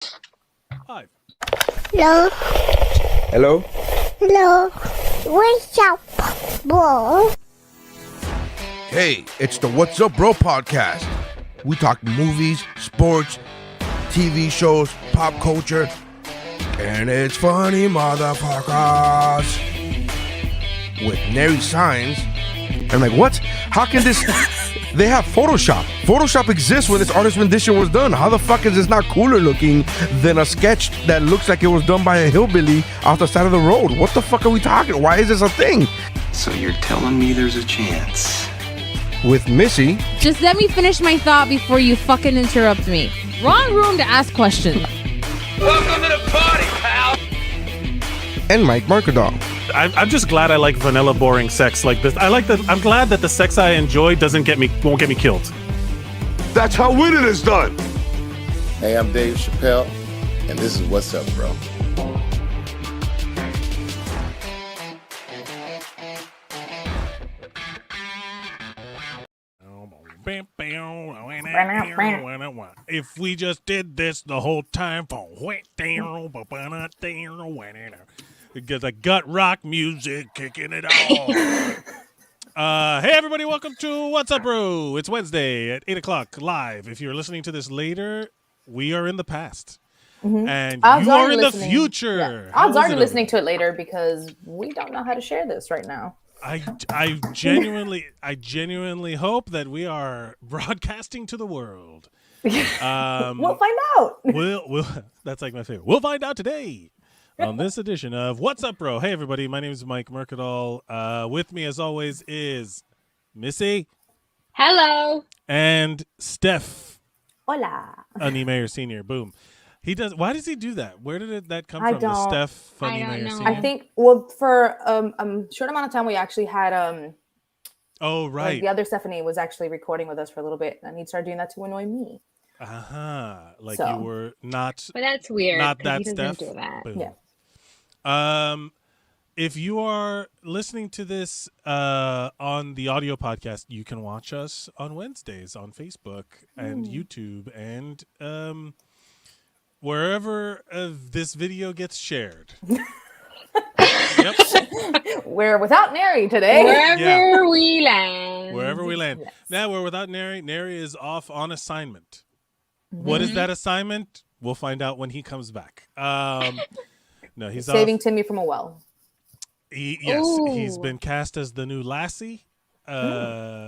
Hi. Hello. Hello? Hello. What's up, bro? Hey, it's the What's Up Bro podcast. We talk movies, sports, TV shows, pop culture, and it's funny, motherfuckers. With nary signs. I'm like, what? How can this... They have Photoshop. Photoshop exists when this artist rendition was done. How the fuck is this not cooler looking than a sketch that looks like it was done by a hillbilly off the side of the road? What the fuck are we talking? Why is this a thing? So you're telling me there's a chance? With Missy. Just let me finish my thought before you fucking interrupt me. Wrong room to ask questions. Welcome to the party, pal! And Mike Markadal. I'm just glad I like vanilla, boring sex like this. I'm glad that the sex I enjoy won't get me killed. That's how winning is done. Hey, I'm Dave Chappelle, and this is What's Up, Bro. If we just did this the whole time because I got rock music kicking it off. Hey everybody, welcome to What's Up Bro. It's Wednesday at 8 o'clock live. If you're listening to this later, we are in the past. And you are in the future. Yeah. I was already listening to it later because we don't know how to share this right now. I genuinely hope that we are broadcasting to the world. We'll find out. We'll that's like my favorite. We'll find out today on this edition of What's Up, Bro. Hey, everybody. My name is Mike Mercadal. With me, as always, is Missy. Hello. And Steph. Hola. Mayer Sr. Boom. He does. Why does he do that? Where did that come from? The Steph Funny Mayer know. Sr.? I think, well, for a short amount of time, we actually had Oh, right. the other Stephanie was actually recording with us for a little bit, and he started doing that to annoy me. Like So. you were not. But that's weird. Not 'cause that he doesn't Steph. do that. Boom. Yeah. If you are listening to this on the audio podcast, you can watch us on Wednesdays on Facebook and YouTube and wherever this video gets shared. Yep. We're without Neri today. Wherever we land. Wherever we land. Yes. Now we're without Neri. Neri is off on assignment. What is that assignment? We'll find out when he comes back. No, he's Saving off. Timmy from a well. He's been cast as the new Lassie,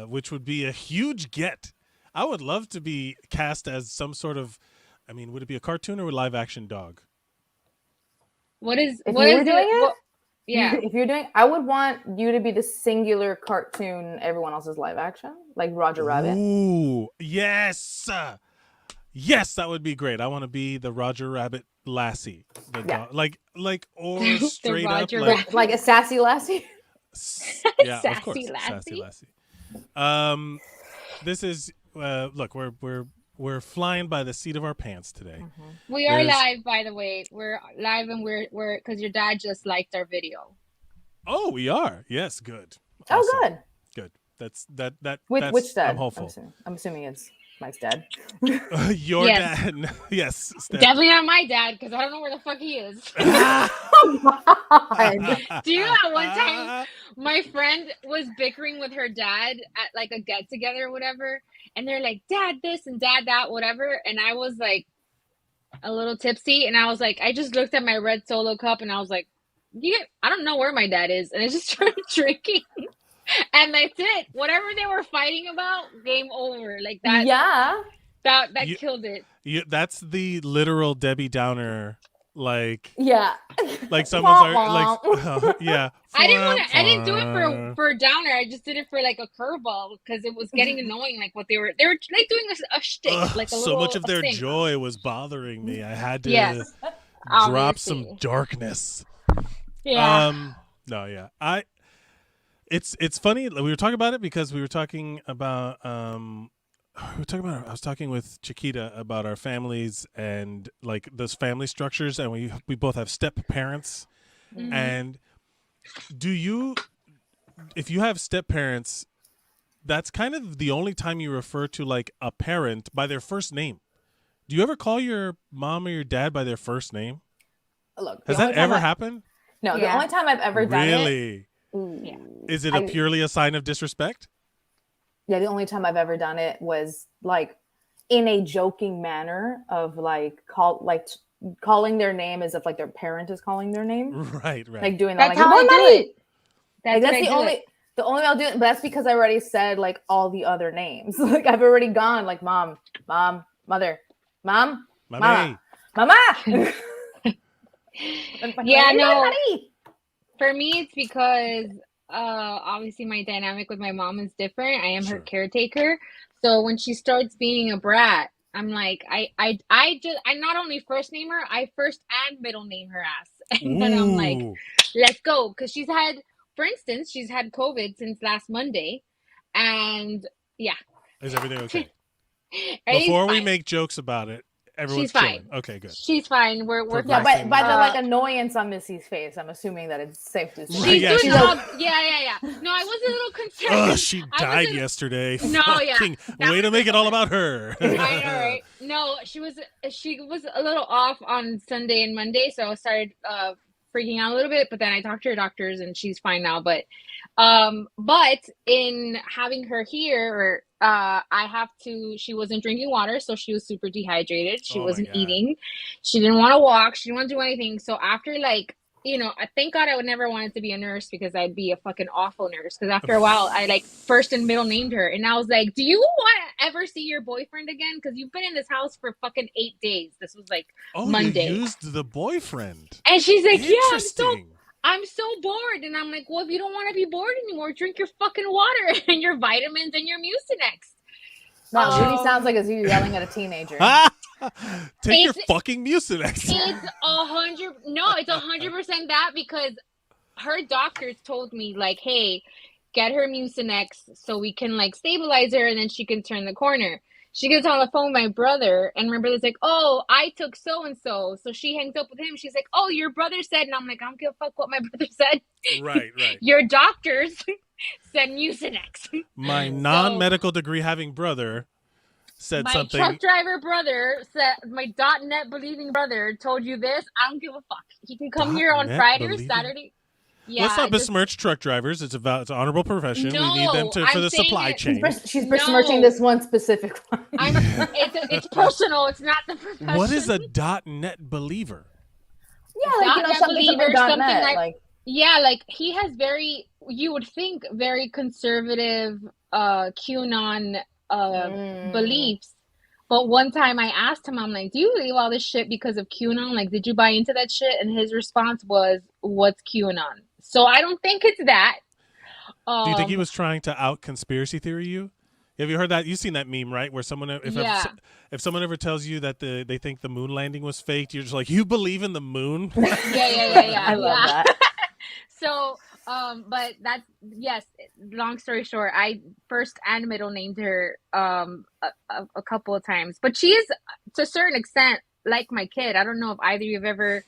which would be a huge get. I would love to be cast as some sort of, would it be a cartoon or a live action dog? If you were doing it? Yeah. If you're doing, I would want you to be the singular cartoon. Everyone else is live action, like Roger Rabbit. Ooh, yes. Yes, that would be great. I want to be the Roger Rabbit Lassie. The dog. Like or straight up Roger Like a sassy lassie. Yeah, of Sassy course. Lassie. Sassy Lassie. This is look, we're flying by the seat of our pants today. We are There's- live, by the way. We're live and we're because your dad just liked our video. Oh, we are. Yes, good. Oh, Awesome. good. Good. That's Which dad? I'm hopeful. I'm assuming it's Mike's dad. Your Yes. dad. Yes. Steph. Definitely not my dad because I don't know where the fuck he is. Do you know that one time my friend was bickering with her dad at like a get together or whatever, and they're like, "Dad this and Dad that, whatever," and I was like a little tipsy, and I was like, I just looked at my red Solo cup, and I was like, I don't know where my dad is, and I just started drinking, and that's it. Whatever they were fighting about, game over. Like that. Yeah. That killed it. That's the literal Debbie Downer. Like Yeah. someone's yeah. I didn't do it for a downer. I just did it for like a curveball because it was getting annoying. Like what they were like doing a shtick, like a so little. much of their thing. joy was bothering me. I had to Yes. drop some Obviously. darkness. Yeah. No, yeah. It's funny. We were talking about it because we were talking about I was talking with Chiquita about our families and like those family structures, and we both have step parents. And if you have step parents, that's kind of the only time you refer to like a parent by their first name. Do you ever call your mom or your dad by their first name? Look, Has that ever happened? No, the Yeah. only time I've ever done it. Really? Yeah. Is it purely a sign of disrespect? Yeah, the only time I've ever done it was like in a joking manner of like calling their name as if like their parent is calling their name. Right. Like doing that. That's like, how I do it. Like, that's what I the do only it. the only way I'll do it. But that's because I already said like all the other names. Like I've already gone like mom, mother, mom, Mommy. mama. Yeah, no. For me, it's because obviously my dynamic with my mom is different. I am her caretaker, so when she starts being a brat, I'm like, I not only first name her, I first and middle name her ass, and then I'm like, let's go, because for instance, she's had COVID since last Monday, and yeah. Is everything okay? Everything's Before we fine. make jokes about it, everyone's She's fine. chilling. Okay, good. She's fine. We're Yeah, fine. but by the like annoyance on Missy's face, I'm assuming that it's safe to say. She's Yeah, doing yeah. No, I was a little concerned. She died yesterday. No, yeah. Fucking way to make it all about her. I know, right? No, she was a little off on Sunday and Monday, so I started freaking out a little bit. But then I talked to her doctors, and she's fine now. But in having her here, she wasn't drinking water, so she was super dehydrated. She wasn't eating. She didn't want to walk. She didn't want to do anything. So after I thank God I would never wanted to be a nurse, because I'd be a fucking awful nurse. Because after a while, I first and middle named her, and I was like, "Do you want to ever see your boyfriend again? Because you've been in this house for fucking 8 days." This was Monday. You used the boyfriend, and she's like, "Yeah, I'm so bored." And I'm like, "Well, if you don't want to be bored anymore, drink your fucking water and your vitamins and your Mucinex." That really sounds like you yelling at a teenager. Take your fucking Mucinex. It's 100% that, because her doctors told me hey, get her Mucinex so we can stabilize her, and then she can turn the corner. She gets on the phone with my brother, and my brother's like, "Oh, I took so-and-so." So she hangs up with him. She's like, "Oh, your brother said," and I'm like, "I don't give a fuck what my brother said." Right. Your doctors said Mucinex. My non-medical degree having brother said something. My truck driver brother said, my .net believing brother told you this. I don't give a fuck. He can come here on Friday or Saturday. Yeah, let's not besmirch truck drivers. It's an honorable profession. No, we need them for the supply chain. She's besmirching this one specific one. It's personal. It's not the profession. What is a .net believer? Yeah, something he has you would think very conservative QAnon beliefs. But one time I asked him, I'm like, "Do you believe all this shit because of QAnon? Did you buy into that shit?" And his response was, "What's QAnon?" So I don't think it's that. Do you think he was trying to out conspiracy theory you? Have you heard that? You've seen that meme, right? Where someone, if someone ever tells you that they think the moon landing was faked, you're just like, "You believe in the moon?" Yeah. I love that. So, but that's, yes, long story short, I first and middle named her a couple of times, but she is to a certain extent like my kid. I don't know if either of you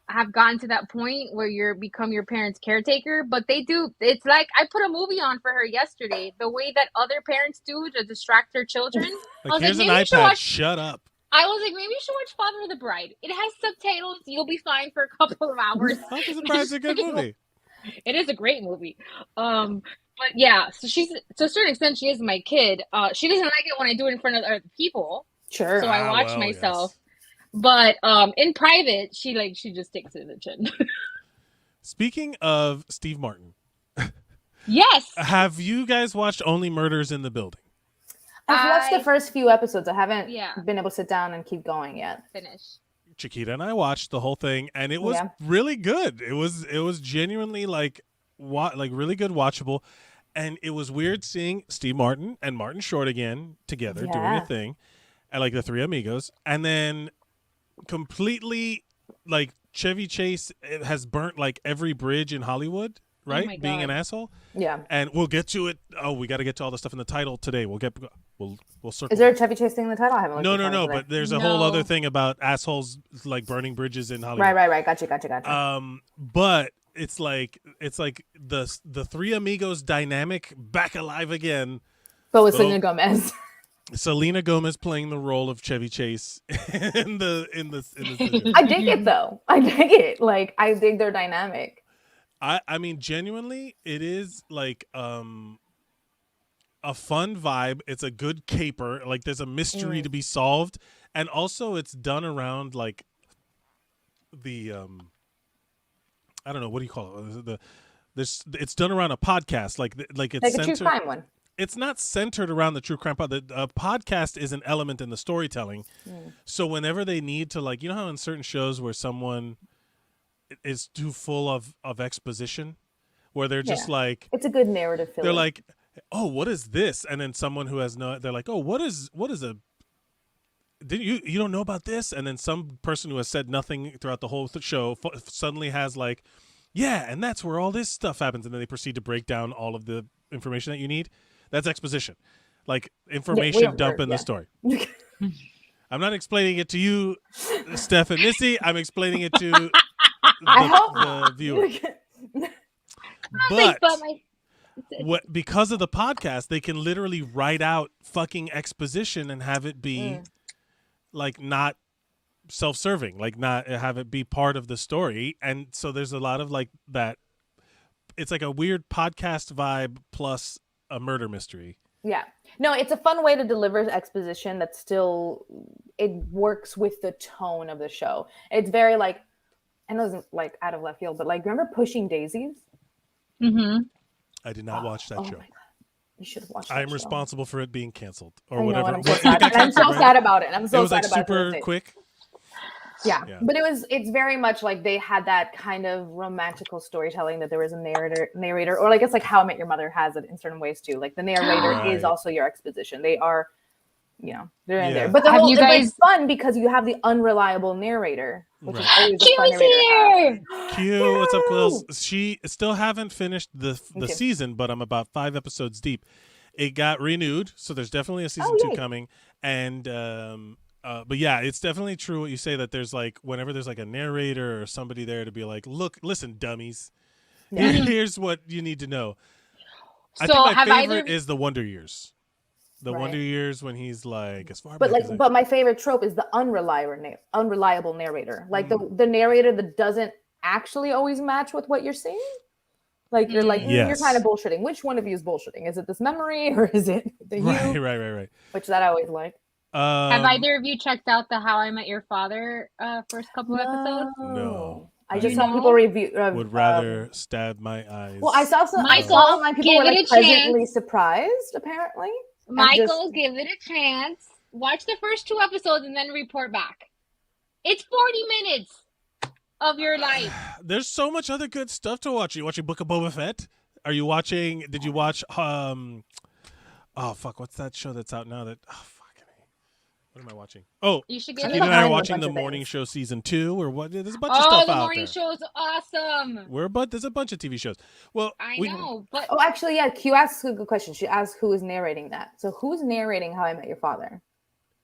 have gotten to that point where you're become your parents' caretaker, but they do. It's like I put a movie on for her yesterday, the way that other parents do to distract their children. Here's an iPad, shut up. I was like, maybe you should watch Father of the Bride. It has subtitles. You'll be fine for a couple of hours. Father of the Bride's a good movie. It is a great movie. But yeah, so she's, to a certain extent, she is my kid. She doesn't like it when I do it in front of other people. Sure. So I watch myself. Yes. But in private, she just takes it to the chin. Speaking of Steve Martin. Yes. Have you guys watched Only Murders in the Building? I've watched the first few episodes. I haven't been able to sit down and keep going yet. Finish. Chiquita and I watched the whole thing, and it was really good. It was genuinely really good, watchable, and it was weird seeing Steve Martin and Martin Short again together doing a thing, and the three amigos, and then completely Chevy Chase has burnt every bridge in Hollywood. Right, oh being an asshole. Yeah, and we'll get to it. Oh, we got to get to all the stuff in the title today. We'll circle. Is there a Chevy Chase thing in the title? I haven't. No. But there's a whole other thing about assholes burning bridges in Hollywood. Right. Gotcha. But it's like the three amigos dynamic back alive again. But with Selena Gomez. Selena Gomez playing the role of Chevy Chase in the season. I dig it though. I dig it. Like I dig their dynamic. I mean, genuinely, it is like a fun vibe. It's a good caper. Like there's a mystery to be solved, and also it's done around like the I don't know, what do you call it? It's done around a podcast. Like it's Like a true centered. crime one. It's not centered around the true crime. The podcast is an element in the storytelling. So whenever they need to, like, you know how in certain shows where someone is too full of exposition, where they're just like, It's a good narrative filler. they're like, oh, what is this? And then someone who has no, they're like, oh, what is a, didn't you don't know about this? And then some person who has said nothing throughout the whole show suddenly has like, yeah, and that's where all this stuff happens. And then they proceed to break down all of the information that you need. That's exposition, like information dump in the story. I'm not explaining it to you, Steph and Missy. I'm explaining it to the viewer. But because of the podcast, they can literally write out fucking exposition and have it be like not self-serving, like not have it be part of the story. And so there's a lot of like that. It's like a weird podcast vibe plus a murder mystery. Yeah. No, it's a fun way to deliver exposition that still, it works with the tone of the show. It's very like, I know it's like out of left field, but like, remember Pushing Daisies? Mm-hmm. I did not watch that show. My God. You should have watched that I am show. responsible for it being canceled or I know, whatever. and I'm so sad. I'm so sad about it. I'm so it was sad like about super it. quick. Yeah, but it's very much like they had that kind of romantical storytelling that there was a narrator, or I guess like How I Met Your Mother has it in certain ways too. Like the narrator is also your exposition. They are, they're in there. But it's fun because you have the unreliable narrator, which is always a fun narrator. Q, what's up, Quills? She still haven't finished the season, but I'm about 5 episodes deep. It got renewed, so there's definitely a season 2 coming, and. But yeah, it's definitely true what you say, that there's like, whenever there's like a narrator or somebody there to be like, look, listen, dummies, here's what you need to know. I think my favorite is the Wonder Years. The Wonder Years when he's like, as far back as but my favorite trope is the unreliable narrator. Like the narrator that doesn't actually always match with what you're saying. Like you're like, you're kind of bullshitting. Which one of you is bullshitting? Is it this memory or is it the you? Right. Which that I always like. Have either of you checked out the How I Met Your Father first couple episodes? No. I just saw people review. Would rather stab my eyes. Well, I saw some. I saw online people were like pleasantly surprised. Apparently, Michael, give it a chance. Watch the first 2 episodes and then report back. It's 40 minutes of your life. There's so much other good stuff to watch. Are you watching Book of Boba Fett? Are you watching? Did you watch? Oh fuck! What's that show that's out now? What am I watching? Oh, you should and I are watching The Morning Show season 2 or what? There's a bunch of stuff out there. The Morning Show is awesome. There's a bunch of TV shows. Well, I know, but actually, yeah. Q asked a good question. She asked who is narrating that. So who's narrating How I Met Your Father?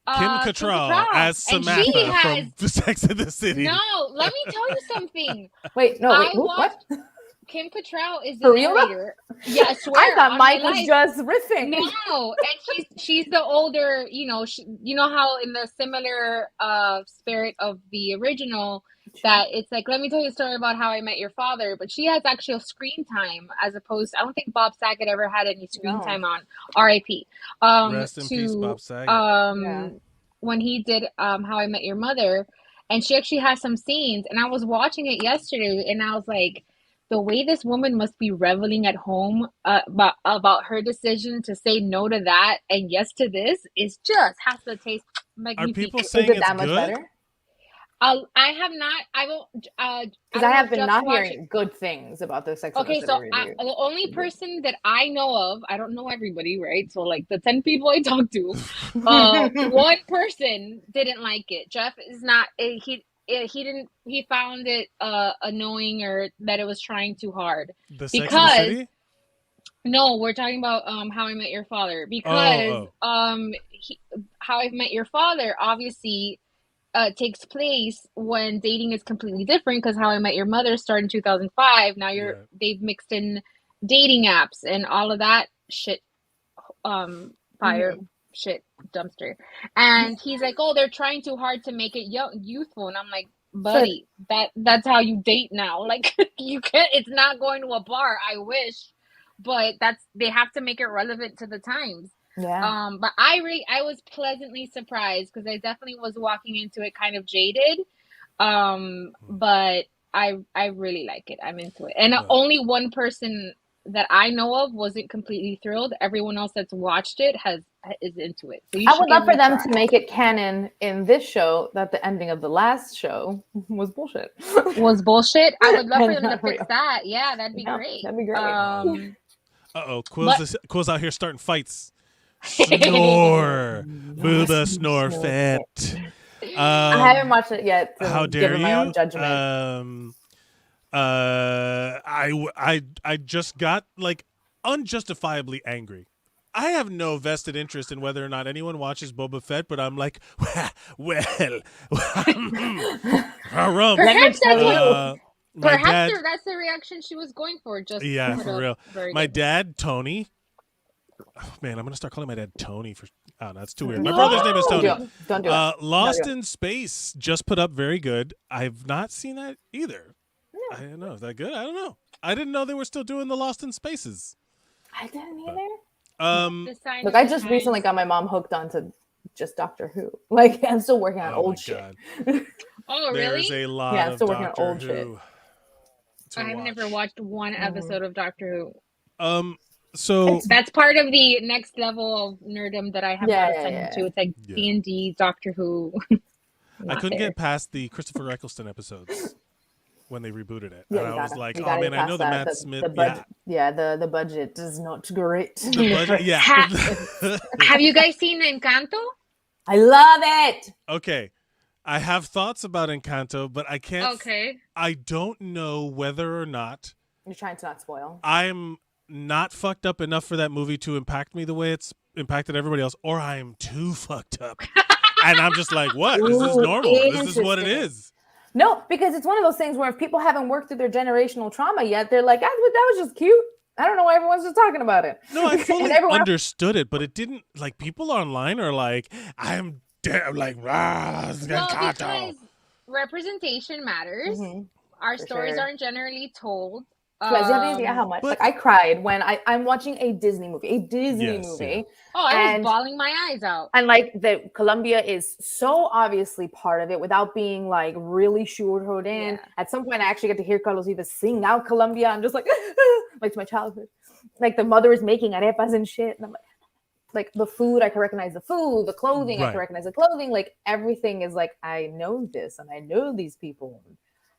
Kim Cattrall as Samantha from Sex and the City. No, let me tell you something. Wait, what? Kim Cattrall is the narrator. Yeah, I swear. I thought Mike was just riffing. No, and she's the older. You know how in the similar spirit of the original, that it's like, let me tell you a story about How I Met Your Father, but she has actual screen time as opposed. I don't think Bob Saget ever had any screen time on R.I.P. Rest in peace, Bob Saget. When he did How I Met Your Mother, and she actually has some scenes, and I was watching it yesterday, and I was like, the way this woman must be reveling at home about her decision to say no to that and yes to this is just has to taste magnifique. Are people saying it's that much good? Better? I have not. I will. Because I have been not hearing good things about the Sex and the City review. The only person that I know of, I don't know everybody, right? So like the 10 people I talked to, one person didn't like it. Jeff is not. He found it annoying or that it was trying too hard. No, we're talking about How I Met Your Father, because How I Met Your Father obviously takes place when dating is completely different, because How I Met Your Mother started in 2005. Now they've mixed in dating apps and all of that shit fire. shit dumpster. And he's like, oh, they're trying too hard to make it youthful. And I'm like, buddy, that's how you date now. Like, you can't, it's not going to a bar. I wish, but they have to make it relevant to the times. Yeah. But I was pleasantly surprised because I definitely was walking into it kind of jaded. But I really like it. I'm into it. And only one person that I know of wasn't completely thrilled. Everyone else that's watched it is into it. So I would love for them to make it canon in this show that the ending of the last show was bullshit. I would love for them to fix that. Yeah, that'd be great. That'd be great. Quill's out here starting fights. Snore. Booba snore fet. I haven't watched it yet. How dare you? My own judgment. I just got like unjustifiably angry. I have no vested interest in whether or not anyone watches Boba Fett, but I'm like, well, perhaps that's the reaction she was going for. Just for real. My dad, Tony. Oh, man, I'm gonna start calling my dad Tony for. Oh, no, that's too weird. My brother's name is Tony. Don't do it. Lost in Space just put up very good. I've not seen that either. No. I don't know. Is that good? I don't know. I didn't know they were still doing the Lost in Spaces. I didn't either. Look, I just recently got my mom hooked onto just Doctor Who. Like, I'm still working on old shit. Oh, really? There's a lot I'm still working Doctor on old Who shit. I've never watched one episode of Doctor Who. So that's part of the next level of nerdom that I have not attended to. It's like D&D, Doctor Who. I couldn't get past the Christopher Eccleston episodes when they rebooted it. And I was like, oh man, I know the Matt Smith. The budget is not great. The budget, have you guys seen Encanto? I love it. Okay. I have thoughts about Encanto, but I can't. Okay. I don't know whether or not. You're trying to not spoil. I'm not fucked up enough for that movie to impact me the way it's impacted everybody else, or I'm too fucked up. And I'm just like, what? This is normal. This is what it is. No, because it's one of those things where if people haven't worked through their generational trauma yet, they're like, that was just cute. I don't know why everyone's just talking about it. No, I fully understood it, but it didn't, like, people online are like, I'm like, because representation matters. Mm-hmm. Our stories aren't generally told. You guys have any idea how much? Like, I cried when I'm watching a Disney movie. Yeah. Oh, I was bawling my eyes out. And like Colombia is so obviously part of it without being like really shoehorned in. Yeah. At some point, I actually get to hear Carlos Vives sing out Colombia. I'm just like, like it's my childhood. Like the mother is making arepas and shit, and I'm like the food, I can recognize the food, the clothing, I can recognize the clothing. Like everything is like, I know this and I know these people.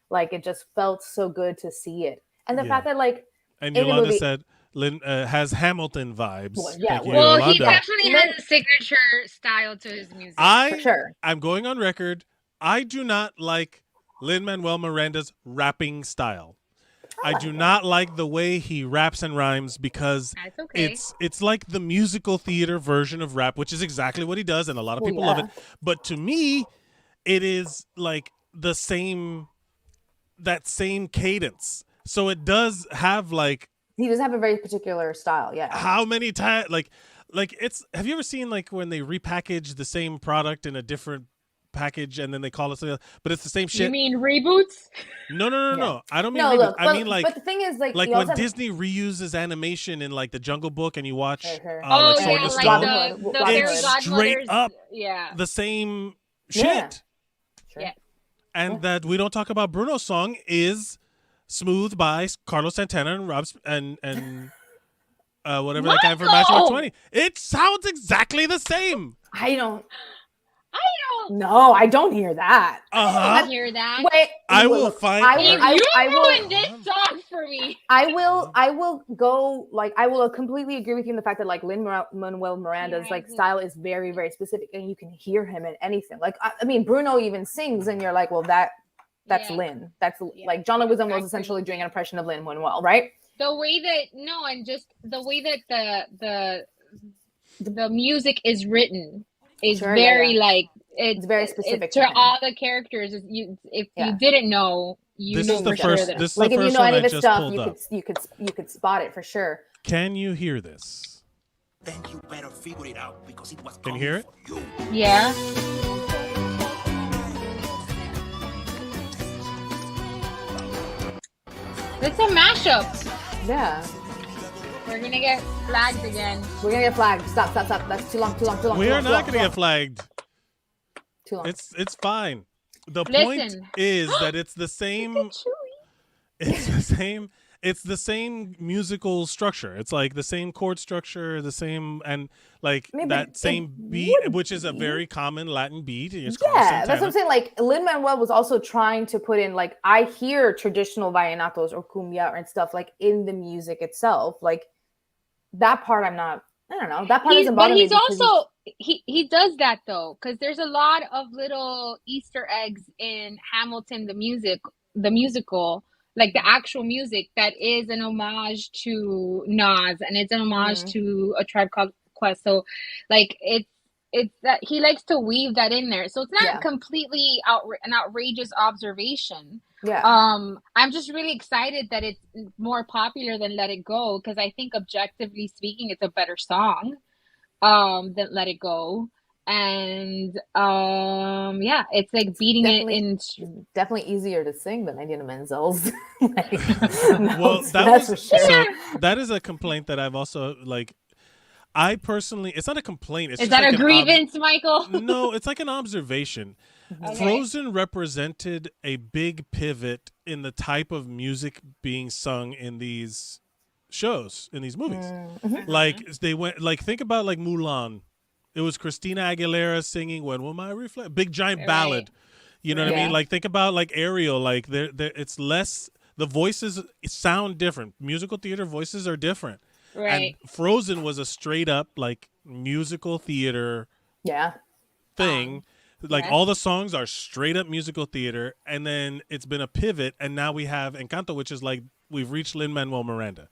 Like it just felt so good to see it. And the fact that, like, and Yolanda said, Lynn has Hamilton vibes. Well, he definitely has a signature style to his music. For sure. I'm going on record. I do not like Lin-Manuel Miranda's rapping style. I do not like the way he raps and rhymes because it's like the musical theater version of rap, which is exactly what he does, and a lot of people love it. But to me, it is like that same cadence. So it does have like he does have a very particular style, yeah. How many times like it's have you ever seen like when they repackage the same product in a different package and then they call it something else, but it's the same shit? You mean reboots? No. I don't mean reboots. I mean like but the thing is like when Disney reuses animation in like the Jungle Book and you watch the straight up the same shit. Yeah. And that we don't talk about Bruno's song is Smooth by Carlos Santana and Rob's and whatever that guy from Matchbox 20. It sounds exactly the same. I don't. No, I don't hear that. I don't hear that. Wait, I will find. I will this song for me. I will go like I will completely agree with you in the fact that like Lin-Manuel Miranda's like style is very very specific and you can hear him in anything. Like I mean Bruno even sings and you're like, well that's Lin. That's like John Leguizamo was essentially doing an impression of Lin-Manuel, right? The way that and just the way that the music is written is very like it's very specific to all the characters. If you didn't know, this is the first. This is like the if first you know one any of I his just stuff, pulled up. you could spot it for sure. Can you hear this? Then you better figure it out because it was Can you hear it? for you. Yeah. It's a mashup. Yeah. We're gonna get flagged again. We're gonna get flagged. Stop. That's too long. We are not going to get flagged. Too long. It's fine. The Listen. point is that it's the same. It's the same musical structure. It's like the same chord structure, the same and like Maybe that same beat, which is a very common Latin beat. It's called Yeah, that's Santana. what I'm saying. Like Lin-Manuel was also trying to put in, like, I hear traditional vallenatos or cumbia and stuff like in the music itself. Like that part, I don't know. That part doesn't bother But me. he's also he does that though, because there's a lot of little Easter eggs in Hamilton the musical, like the actual music that is an homage to Nas and it's an homage to A Tribe Called Quest. So like it's that he likes to weave that in there. So it's not completely an outrageous observation. Yeah. I'm just really excited that it's more popular than Let It Go, because I think objectively speaking it's a better song than Let It Go. And yeah, it's like beating definitely, it in. Definitely easier to sing than Idina Menzel's. Like, Well, that's for sure. So that is a complaint that I've also like. I personally, it's not a complaint. It's Is just that like a grievance, Michael? No, it's like an observation. Okay. Frozen represented a big pivot in the type of music being sung in these shows, in these movies. Like they went, like think about like Mulan. It was Christina Aguilera singing "When Will My Reflect," big giant ballad. You know what I mean? Like think about like Ariel. Like there, it's less. The voices sound different. Musical theater voices are different. Right. And Frozen was a straight up like musical theater thing. Like all the songs are straight up musical theater, and then it's been a pivot, and now we have Encanto, which is like we've reached Lin-Manuel Miranda.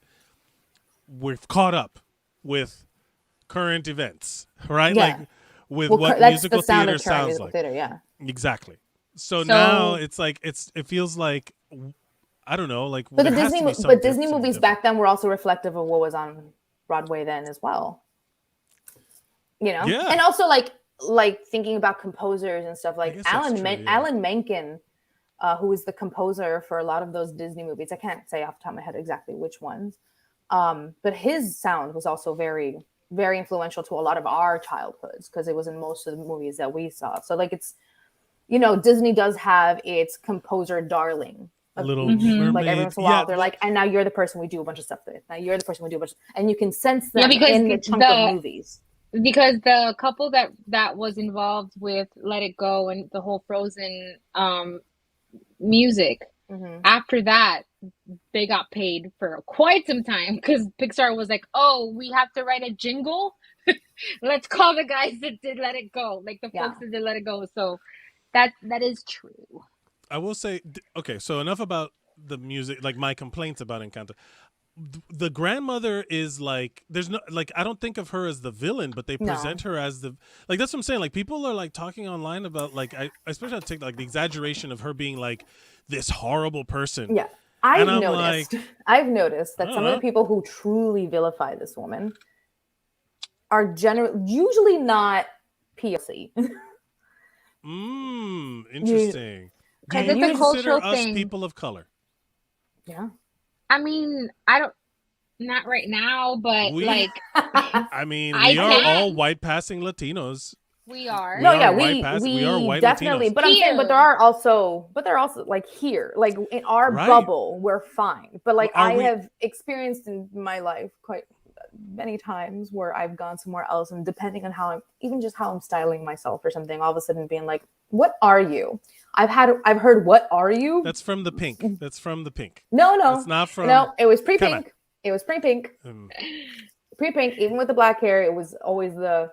We've caught up with current events, right? Yeah. Like with what musical theater sounds like. Theater, Exactly. So now it's like it feels like I don't know, like but the Disney movies back then were also reflective of what was on Broadway then as well. You know, and also like thinking about composers and stuff like Alan Menken, who was the composer for a lot of those Disney movies. I can't say off the top of my head exactly which ones, but his sound was also very, very influential to a lot of our childhoods because it was in most of the movies that we saw. So like it's, you know, Disney does have its composer darling. Little Mermaid. Like every once in a while, they're like, and now you're the person we do a bunch of stuff with. Now you're the person we do a bunch, and you can sense that in the chunk of movies. Because the couple that was involved with Let It Go and the whole Frozen music, after that, they got paid for quite some time because Pixar was like, oh, we have to write a jingle. Let's call the guys that did Let It Go, like the folks that did Let It Go. So that is true. I will say, okay, so enough about the music, like my complaints about Encanto. The grandmother is like, there's no, like, I don't think of her as the villain, but they present her as the, like, that's what I'm saying. Like, people are like talking online about, like, especially on TikTok, like the exaggeration of her being like this horrible person. Yeah. I've noticed that some of the people who truly vilify this woman are usually not POC. Interesting. Because Do you it's a cultural consider us thing. people of color? Yeah. I mean, not right now, but I mean, we are all white passing Latinos. We are. We are white definitely. Latinos. But I'm saying, but there are also like here, like in our bubble, we're fine. But like I have experienced in my life quite many times where I've gone somewhere else, and depending on how I'm styling myself or something, all of a sudden being like, "What are you?" I've heard, "What are you?" That's from the Pink. That's from the Pink. No, it's not from. No, it was pre-Pink. It was pre-Pink. Pre-Pink, even with the black hair, it was always the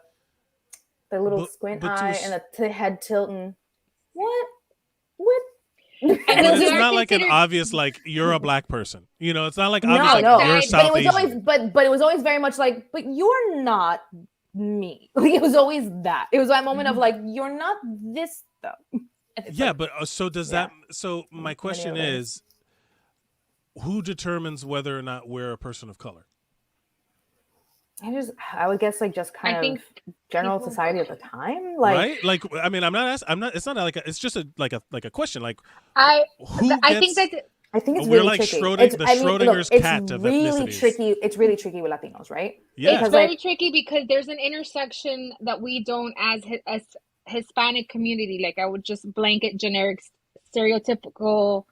little squint eye and the head tilting. What? But it's not like an obvious, like, you're a black person. You know, it's not like obvious, like, you're South Asian. But it was always very much like, but you're not me. Like, it was always that. It was that moment of like, you're not this though. Yeah, but so does that? So my question is, who determines whether or not we're a person of color? I would guess like just kind of general society at the time, like right? Like, I mean, I'm not. It's not like. It's just like a question. Like, I gets? I think it's we're really like tricky. Schrodinger's cat of really ethnicities. tricky. It's really tricky with Latinos, right? Yeah, it's very tricky because there's an intersection that we don't as Hispanic community. Like I would just blanket generic stereotypical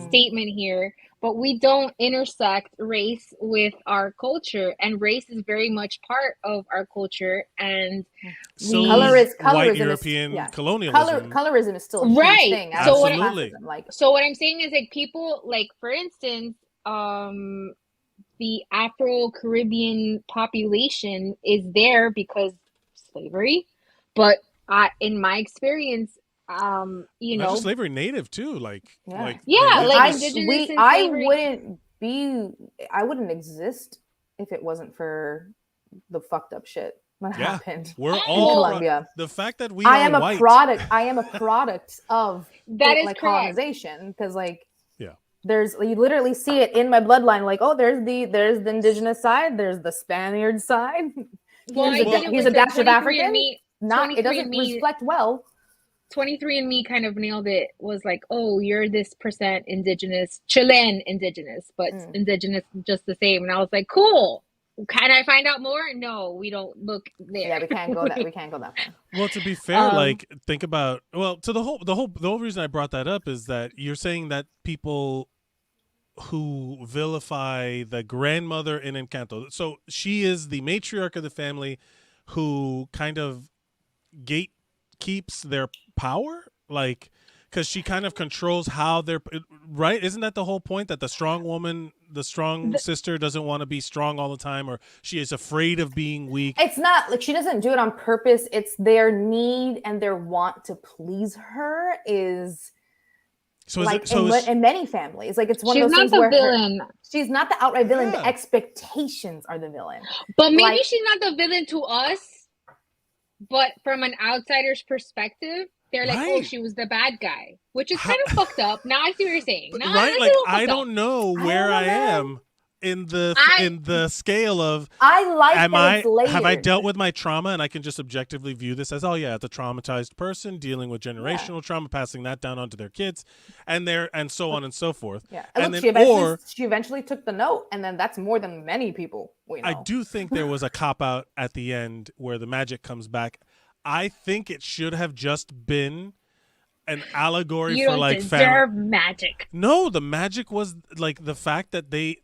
statement here, but we don't intersect race with our culture, and race is very much part of our culture. And so colorism white European colonialism. Colorism is still a huge thing. Absolutely. So what I'm saying is, like, people, like, for instance, the Afro-Caribbean population is there because slavery, but in my expewouldn't slavery, native too, like I wouldn't exist if it wasn't for the fucked up shit that happened. We're all Colombia. The fact that I am a product of that is colonization, because like you literally see it in my bloodline. Like, oh, there's the indigenous side, there's the Spaniard side. Here's a dash of African. It doesn't reflect well. 23andMe kind of nailed it. Was like, oh, you're this % indigenous, Chilean indigenous, but indigenous just the same. And I was like, cool. Can I find out more? No, we don't look there. Yeah, we can't go that. We can't go that far. Well, to be fair, like think about the whole reason I brought that up is that you're saying that people who vilify the grandmother in Encanto. So she is the matriarch of the family who kind of gatekeeps their power, like, because she kind of controls how they're right. Isn't that the whole point, that the strong woman, the strong sister doesn't want to be strong all the time, or she is afraid of being weak? It's not like she doesn't do it on purpose. It's their need and their want to please her is. So like in many families, like it's one of those things where she's not the outright villain. The expectations are the villain. But maybe she's not the villain to us, but from an outsider's perspective, they're like, oh, she was the bad guy, which is kind of fucked up. Now I see what you're saying. Right? Like, I don't know where I am in the scale of have I dealt with my trauma and I can just objectively view this as, oh yeah, it's a traumatized person dealing with generational trauma, passing that down onto their kids and so on and so forth. Yeah. And look, she eventually took the note, and then that's more than many people we know. I do think there was a cop out at the end where the magic comes back. I think it should have just been an allegory for like deserve magic. No, the magic was like the fact that they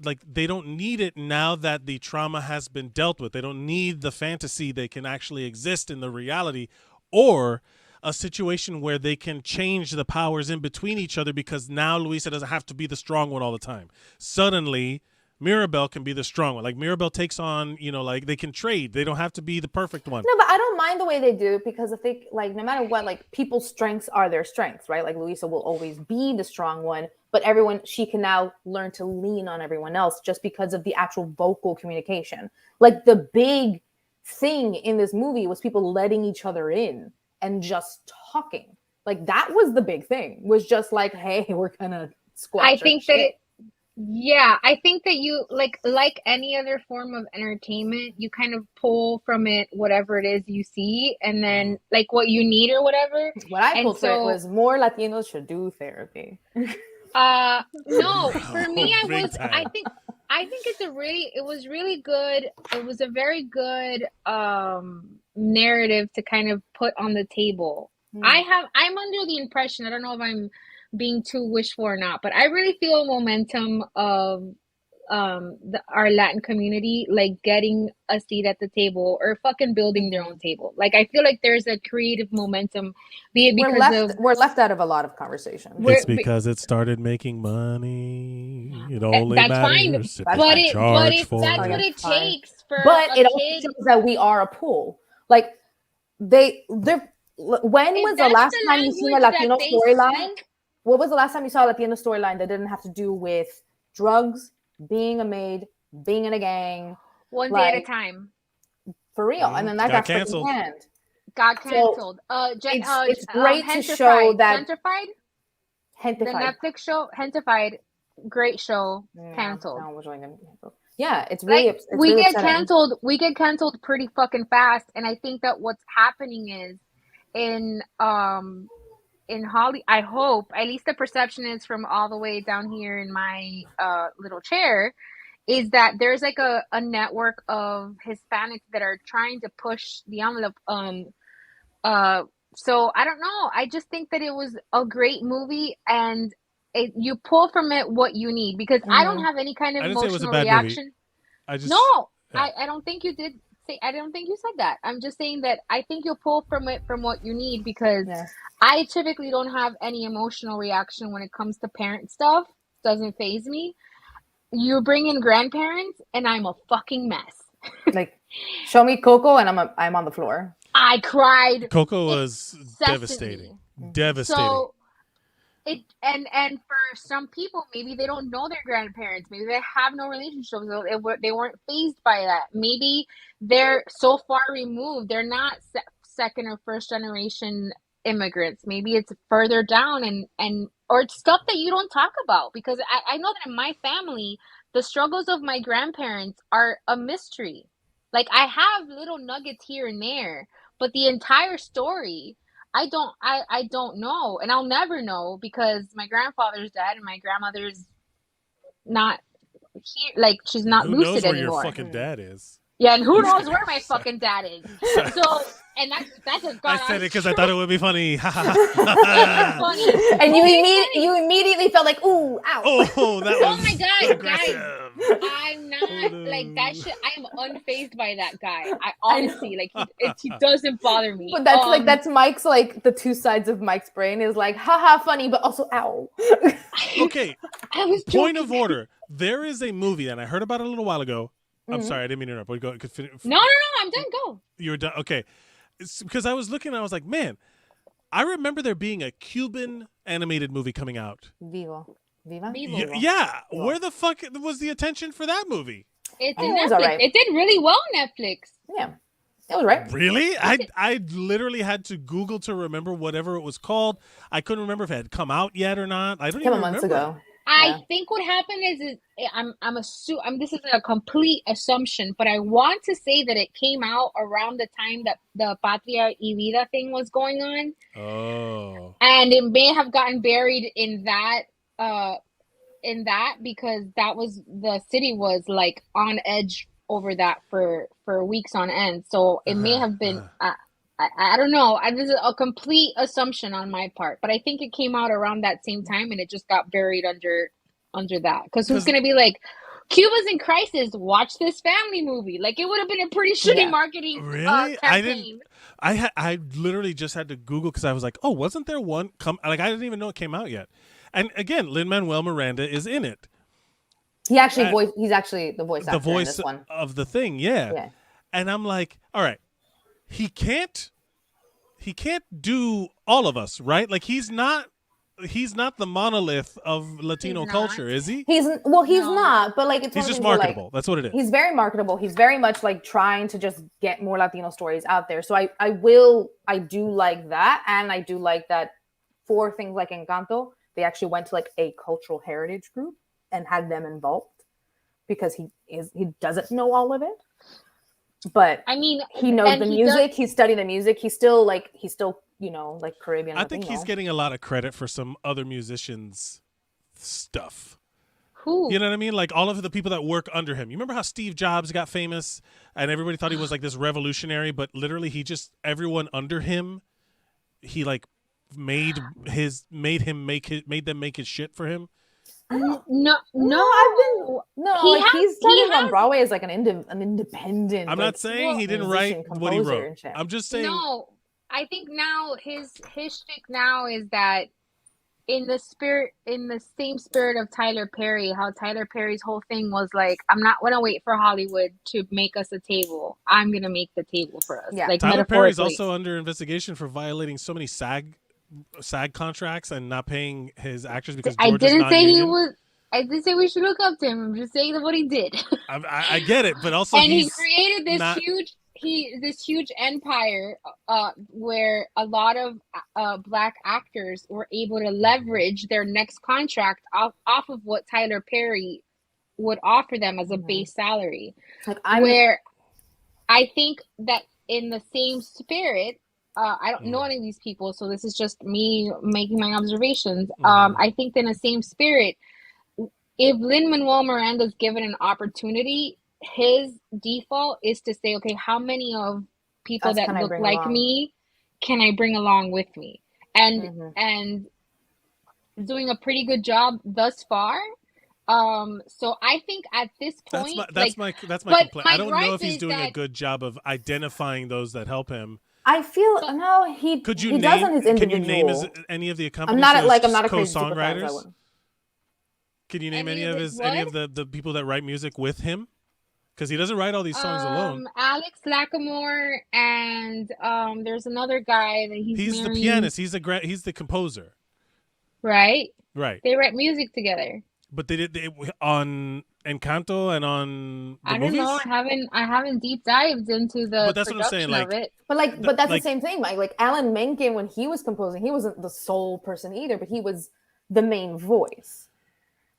don't need it now that the trauma has been dealt with. They don't need the fantasy. They can actually exist in the reality, or a situation where they can change the powers in between each other, because now Luisa doesn't have to be the strong one all the time. Suddenly Mirabel can be the strong one. Like Mirabel takes on, like they can trade. They don't have to be the perfect one. No, but I don't mind the way they do it, because if they no matter what, like people's strengths are their strengths, right? Like Luisa will always be the strong one, but she can now learn to lean on everyone else just because of the actual vocal communication. Like the big thing in this movie was people letting each other in and just talking. Like that was the big thing. Was just like, hey, we're gonna squash. I think that. Yeah, I think that you like any other form of entertainment, you kind of pull from it whatever it is you see, and then like what you need or whatever. What I pulled from it was more Latinos should do therapy. No, for me, I think it was really good. It was a very good narrative to kind of put on the table. I'm under the impression, I don't know if I'm being too wishful or not, but I really feel momentum of our Latin community like getting a seat at the table or fucking building their own table. Like I feel like there's a creative momentum, be it because we're left out of a lot of conversation. It's because it started making money. It only that's matters. Fine, but that's what it takes for. But it also shows that we are a pool. Like when was the last time you seen a Latino storyline? What was the last time you saw a Latino storyline that didn't have to do with drugs, being a maid, being in a gang? One day at a time. For real. And then that got canceled. Got canceled. It's great to show that. Gentrified. The Netflix show, Gentrified, great show, canceled. No, Yeah, it's really Like, it's really upsetting. we get canceled pretty fucking fast, and I think that what's happening is in Holly, I hope, at least the perception is from all the way down here in my little chair, is that there's like a network of Hispanics that are trying to push the envelope. So I don't know. I just think that it was a great movie, and you pull from it what you need, because I don't have any kind of I didn't say it was a emotional bad movie. reaction. I just No, yeah. I don't think you did say. I don't think you said that. I'm just saying that I think you'll pull from it from what you need, because I typically don't have any emotional reaction when it comes to parent stuff. Doesn't faze me. You bring in grandparents, and I'm a fucking mess. Like, show me Coco, and I'm on the floor. I cried. Coco was incessantly. devastating. So it and for some people, maybe they don't know their grandparents. Maybe they have no relationship, so they weren't fazed by that. Maybe they're so far removed. They're not second or first generation immigrants. Maybe it's further down, and or it's stuff that you don't talk about, because I know that in my family, the struggles of my grandparents are a mystery. Like, I have little nuggets here and there, but the entire story, I don't know, and I'll never know, because my grandfather's dead and my grandmother's not here. Like, she's not Who lucid knows where anymore. your fucking dad is? Yeah, and who knows where my fucking dad is? So, and that's just gone. I said it because I thought it would be funny. Funny. And you immediately felt like, ooh, ow. Oh, that was oh my god, aggressive. guys! I'm not like that shit. I am unfazed by that guy. I honestly like he doesn't bother me. But that's Mike's, like, the two sides of Mike's brain is like, haha, funny, but also ow. Okay. I was Point of order. There is a movie, and I heard about it a little while ago. I'm sorry, I didn't mean to interrupt. Go. No, I'm done. Go. You were done. Okay. It's because I was looking, and I was like, man, I remember there being a Cuban animated movie coming out. Viva. Yeah. Where the fuck was the attention for that movie? It's Netflix. Right. It did really well on Netflix. Yeah. It was right. Really? I literally had to Google to remember whatever it was called. I couldn't remember if it had come out yet or not. I don't even remember. Months ago. I think what happened is I'm assuming, this is a complete assumption, but I want to say that it came out around the time that the Patria y Vida thing was going on. Oh. And it may have gotten buried in that because that was, the city was like on edge over that for weeks on end. So it may have been I don't know. This is a complete assumption on my part, but I think it came out around that same time, and it just got buried under that. Because who's going to be like, Cuba's in crisis, watch this family movie? Like, it would have been a pretty shitty marketing campaign. I literally just had to Google, because I was like, oh, wasn't there one like, I didn't even know it came out yet. And again, Lin-Manuel Miranda is in it. He's actually the voice actor in this one. Of the thing, yeah. And I'm like, all right. He can't do all of us, right? Like, he's not the monolith of Latino culture, is he? He's not, but like, it's he's just marketable. Like, that's what it is. He's very marketable. He's very much like trying to just get more Latino stories out there. So I do like that, and I do like that for things like Encanto, they actually went to like a cultural heritage group and had them involved, because he doesn't know all of it. But I mean, he knows the music. He's studied the music. He's still like Caribbean. I think he's getting a lot of credit for some other musicians' stuff. Who? You know what I mean? Like, all of the people that work under him. You remember how Steve Jobs got famous and everybody thought he was like this revolutionary, but literally everyone under him, he like made them make his shit for him. No. He's starting on Broadway as like an independent. I'm not saying he didn't write what he wrote. I'm just saying. No, I think now his shtick now is that in the same spirit of Tyler Perry, how Tyler Perry's whole thing was like, I'm not gonna wait for Hollywood to make us a table. I'm gonna make the table for us. Yeah. Like, Tyler Perry's also under investigation for violating so many SAG contracts and not paying his actors because George is non-union. I didn't say we should look up to him. I'm just saying what he did. I get it, but also he created this huge empire where a lot of black actors were able to leverage their next contract off of what Tyler Perry would offer them as a base salary. Like where I think that in the same spirit, I don't know any of these people, so this is just me making my observations. I think in the same spirit, if Lin-Manuel Miranda's given an opportunity, his default is to say, okay, how many of people that look like me can I bring along with me? And doing a pretty good job thus far. So I think at this point, that's my complaint. I don't know if he's doing a good job of identifying those that help him. I feel he does on his individual. Can you name any of the accompanies? I'm not a co-songwriters. Can you name any of the people that write music with him? Because he doesn't write all these songs alone. Alex Lacamoire and there's another guy that he's the pianist. He's the composer. Right. Right. They write music together. But they did on Encanto and on the movies? Know. I haven't deep dived into the production of it. But that's the same thing, Mike. Like Alan Menken, when he was composing, he wasn't the sole person either, but he was the main voice.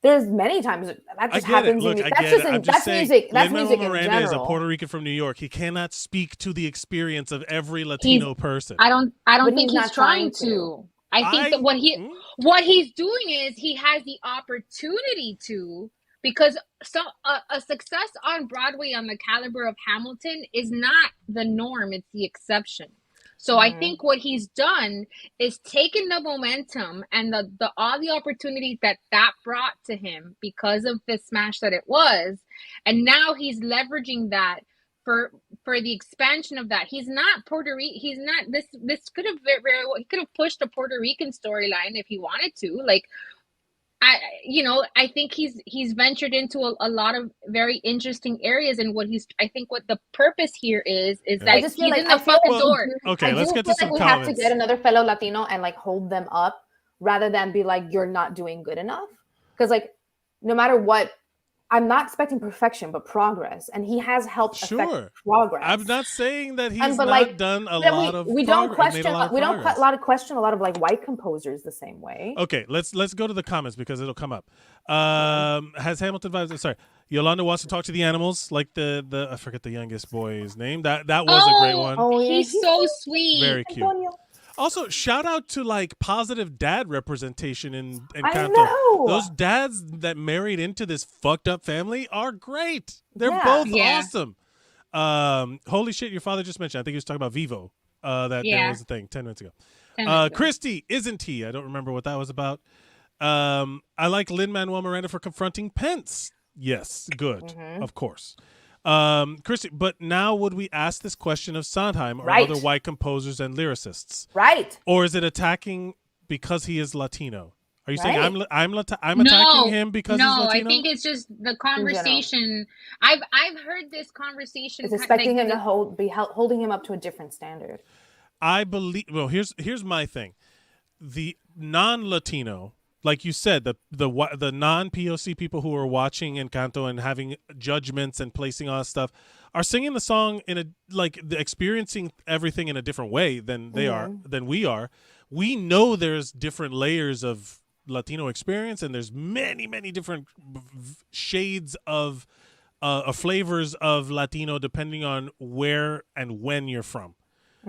There's many times that just happens. That's music. That's music in Miranda general. Is a Puerto Rican from New York. He cannot speak to the experience of every Latino person. I don't think he's trying to. I think that what he's doing is he has the opportunity to, because a success on Broadway on the caliber of Hamilton is not the norm, it's the exception. So I think what he's done is taken the momentum and the all the opportunities that brought to him because of the smash that it was, and now he's leveraging that for the expansion of that. He's not Puerto Rican. He's not this could have very well, he could have pushed a Puerto Rican storyline if he wanted to. Like I think he's ventured into a lot of very interesting areas, and what the purpose here is that I just feel he's in the fucking door. Okay, let's get to some comments. We have to get another fellow Latino and like hold them up rather than be like, you're not doing good enough. Because like no matter what, I'm not expecting perfection, but progress, and he has helped affect progress. I'm not saying that he's not done a lot of. We don't question. We don't question a lot of like white composers the same way. Okay, let's go to the comments because it'll come up. Has Hamilton vibes? Sorry, Yolanda wants to talk to the animals, like the I forget the youngest boy's name. That was a great one. Oh, he's so sweet. Very cute. Antonio. Also, shout out to like positive dad representation in Encanto. Those dads that married into this fucked up family are great. They're both awesome. Holy shit, your father just mentioned. I think he was talking about Vivo. That was the thing 10 minutes ago. Christy, isn't he? I don't remember what that was about. I like Lin-Manuel Miranda for confronting Pence. Yes, good, of course. Christy, but now would we ask this question of Sondheim or other white composers and lyricists? Right. Or is it attacking because he is Latino? Are you saying I'm attacking him because he's Latino? No, I think it's just the conversation. I've heard this conversation. It's expecting him to holding him up to a different standard. I believe. Well, here's my thing. The non-Latino, like you said, the non-POC people who are watching Encanto and having judgments and placing all that stuff are singing the song experiencing everything in a different way than we are. We know there's different layers of Latino experience, and there's many different shades of flavors of Latino depending on where and when you're from.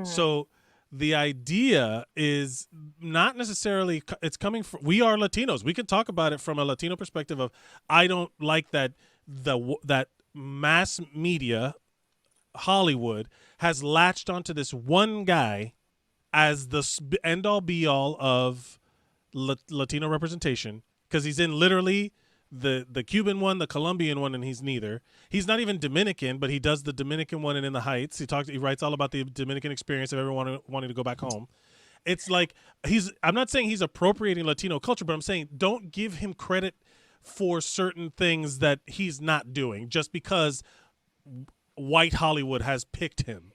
So the idea is not necessarily it's coming from, we are Latinos. We can talk about it from a Latino perspective of, I don't like that that mass media, Hollywood, has latched onto this one guy as the end all be all of Latino representation, because he's in literally the Cuban one, the Colombian one, and he's neither. He's not even Dominican, but he does the Dominican one and In the Heights. He writes all about the Dominican experience of everyone wanting to go back home. It's like I'm not saying he's appropriating Latino culture, but I'm saying don't give him credit for certain things that he's not doing just because white Hollywood has picked him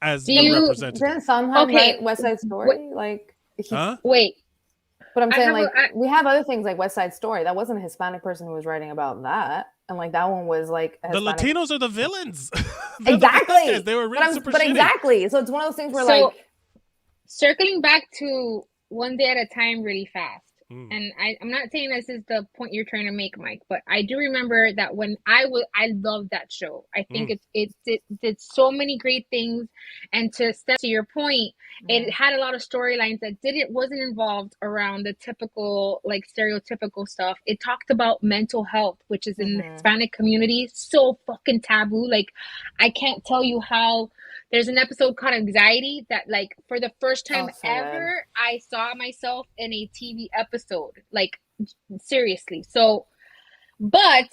as the representative. Didn't Sondheim write West Side Story? Wait. But I'm saying, we have other things like West Side Story. That wasn't a Hispanic person who was writing about that. And, that one was, a Hispanic... The Latinos are the villains. Exactly. They were really super But shitty. exactly. So it's one of those things where, circling back to One Day at a Time really fast. and I'm not saying this is the point you're trying to make, Mike, but I do remember that when I loved that show. I think it did so many great things, and to your point, it had a lot of storylines that wasn't involved around the typical, like, stereotypical stuff. It talked about mental health, which is in the Hispanic community so fucking taboo. Like, I can't tell you how. There's an episode called Anxiety that, like, for the first time ever, I saw myself in a TV episode. Like, seriously. So, but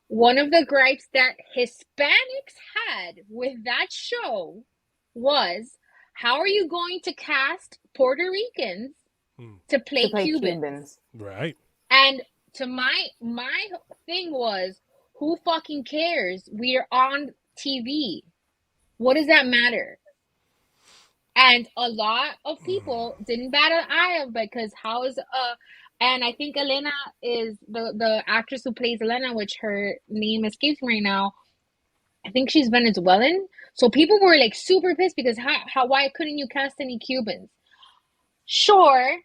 one of the gripes that Hispanics had with that show was, how are you going to cast Puerto Ricans to play Cubans? Right. And to my thing was, who fucking cares? We are on TV. What does that matter? And a lot of people didn't bat an eye of, because how is and I think Elena is the actress who plays Elena, which her name escapes me right now. I think she's Venezuelan. So people were like super pissed because why couldn't you cast any Cubans? Sure,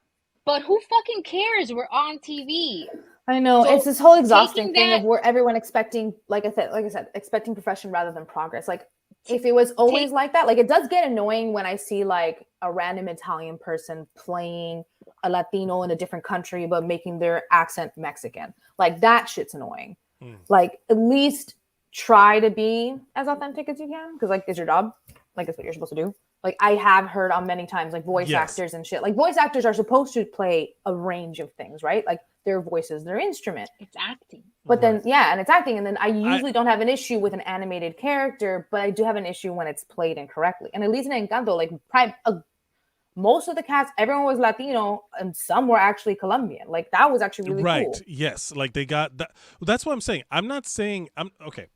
but who fucking cares? We're on TV. I know, so it's this whole exhausting thing of where everyone expecting, like I said, expecting perfection rather than progress. Like, if it was always like that, like, it does get annoying when I see like a random Italian person playing a Latino in a different country but making their accent Mexican. Like, that shit's annoying. Like, at least try to be as authentic as you can, because, like, it's your job. Like, it's what you're supposed to do. Like, I have heard on many times, like, voice actors and shit. Like, voice actors are supposed to play a range of things, right? Like, their voices, their instrument. It's acting. But then, and it's acting. And then I usually don't have an issue with an animated character, but I do have an issue when it's played incorrectly. And at least in Encanto, like, most of the cast, everyone was Latino, and some were actually Colombian. Like, that was actually really cool. Yes. Like, they got that. That's what I'm saying. I'm not saying okay.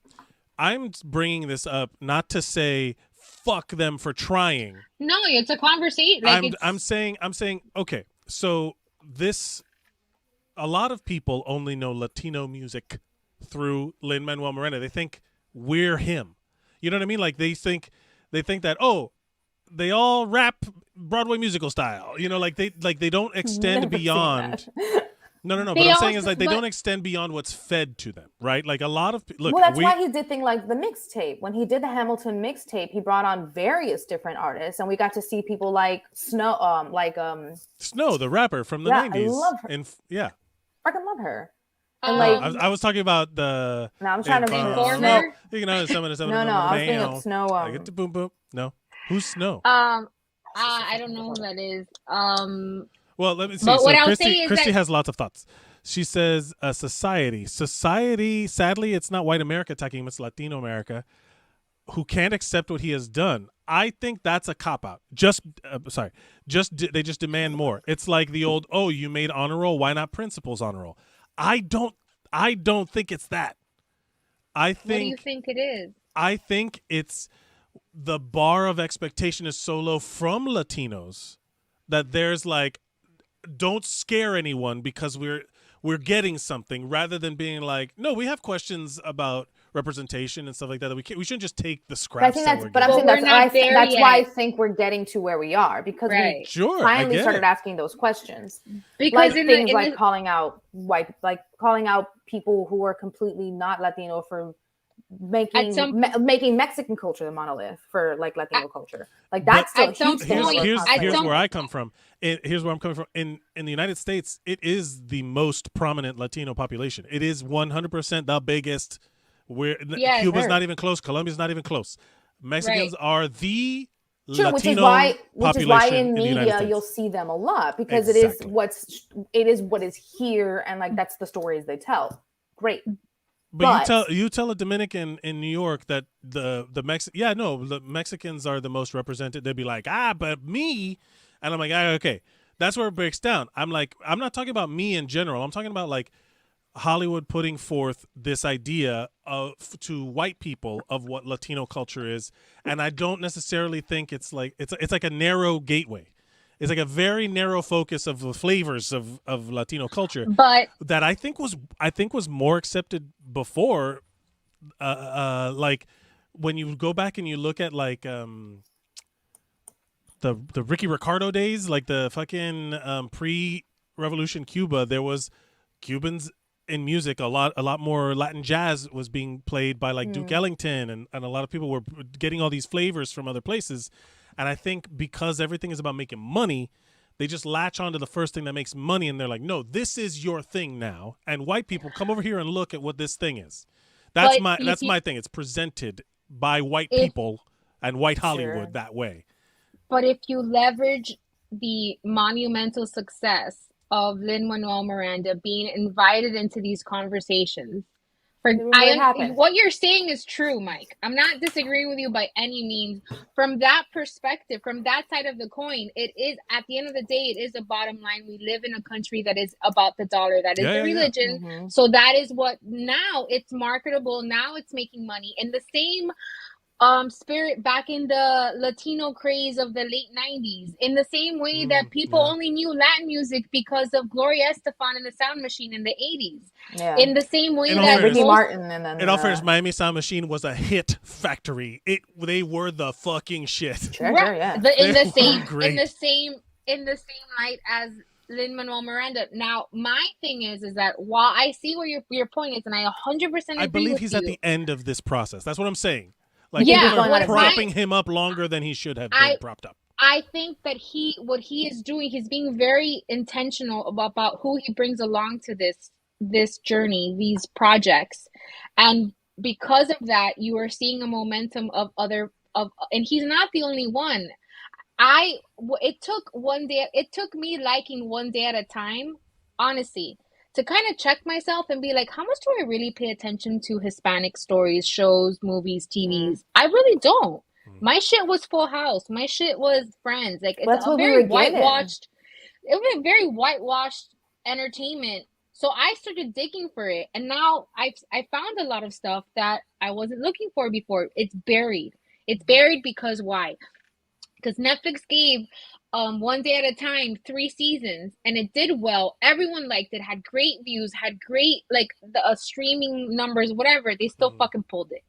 I'm bringing this up not to say fuck them for trying. No, it's a conversation. Like, I'm saying, okay, so a lot of people only know Latino music through Lin-Manuel Miranda. They think we're him. You know what I mean? Like, they think that, oh, they all rap Broadway musical style. You know, like they don't extend beyond. No. But I'm saying is, like, they don't extend beyond what's fed to them, right? Like, a lot of look. Well, that's why he did things like the mixtape. When he did the Hamilton mixtape, he brought on various different artists, and we got to see people like Snow, Snow, the rapper from the '90s. I love her. Freaking love her. And I was talking about the. No, I'm trying to think of Snow. You know, some of the. No, I was thinking of Snow. I get the boom boom. No, who's Snow? I don't know who that is. Well, let me see. But so what I'll say is Christy that has lots of thoughts. She says, society. Sadly, it's not white America attacking him. It's Latino America who can't accept what he has done. I think that's a cop-out. They just demand more. It's like the old, oh, you made honor roll. Why not principal's honor roll? I don't think it's that. What do you think it is? I think it's the bar of expectation is so low from Latinos that there's like, don't scare anyone because we're getting something, rather than being like, no, we have questions about representation and stuff like that. We shouldn't just take the scraps. That's why I think we're getting to where we are, because we finally started asking those questions. Because like calling out people who are completely not Latino for making Mexican culture the monolith for like Latino culture. Like, that's still a huge thing. Here's where I come from. Here's where I'm coming from. In the United States, it is the most prominent Latino population. It is 100% the biggest. Cuba's not even close. Colombia's not even close. Mexicans are the Latino which is why in media in you'll see them a lot, because it is what is here, and like, that's the stories they tell. Great. But you tell a Dominican in New York that the Mexicans are the most represented. They'd be like, but me, and I'm like, okay, that's where it breaks down. I'm like, I'm not talking about me in general. I'm talking about like Hollywood putting forth this idea to white people of what Latino culture is, and I don't necessarily think it's like a narrow gateway. It's like a very narrow focus of the flavors of Latino culture, but that I think was more accepted before. Like, when you go back and you look at like the Ricky Ricardo days, like the fucking Revolution Cuba, there was Cubans in music. A lot more Latin jazz was being played by like Duke Ellington, and a lot of people were getting all these flavors from other places. And I think because everything is about making money, they just latch onto the first thing that makes money, and they're like, no, this is your thing now. And white people, come over here and look at what this thing is. That's my thing. It's presented by white people and white Hollywood that way. But if you leverage the monumental success of Lin-Manuel Miranda being invited into these conversations, what you're saying is true, Mike. I'm not disagreeing with you by any means. From that perspective, from that side of the coin, it is, at the end of the day, it is a bottom line. We live in a country that is about the dollar. That is the religion. Mm-hmm. So that is what, now it's marketable. Now it's making money. In the same spirit back in the Latino craze of the late 90s, in the same way that people only knew Latin music because of Gloria Estefan and the Sound Machine in the 80s. In the same way that Ricky Martin and then in all fairness, Miami Sound Machine was a hit factory. They were the fucking shit. In the same light as Lin-Manuel Miranda. Now, my thing is that while I see where your point is, and I 100% agree I believe with he's you, at the end of this process. That's what I'm saying. Like, people are propping him up longer than he should have been propped up. I think that what he is doing, he's being very intentional about who he brings along to this journey, these projects. And because of that, you are seeing a momentum of and he's not the only one. It took me liking One Day at a Time, honestly, to kind of check myself and be like, how much do I really pay attention to Hispanic stories, shows, movies, TVs? I really don't. My shit was Full House. My shit was Friends. Like, it's a very whitewashed. It was a very whitewashed entertainment. So I started digging for it, and now I found a lot of stuff that I wasn't looking for before. It's buried. It's buried because why? Because Netflix gave One Day at a Time 3 seasons, and it did well. Everyone liked it, had great views, had great the streaming numbers, whatever. They still fucking pulled it.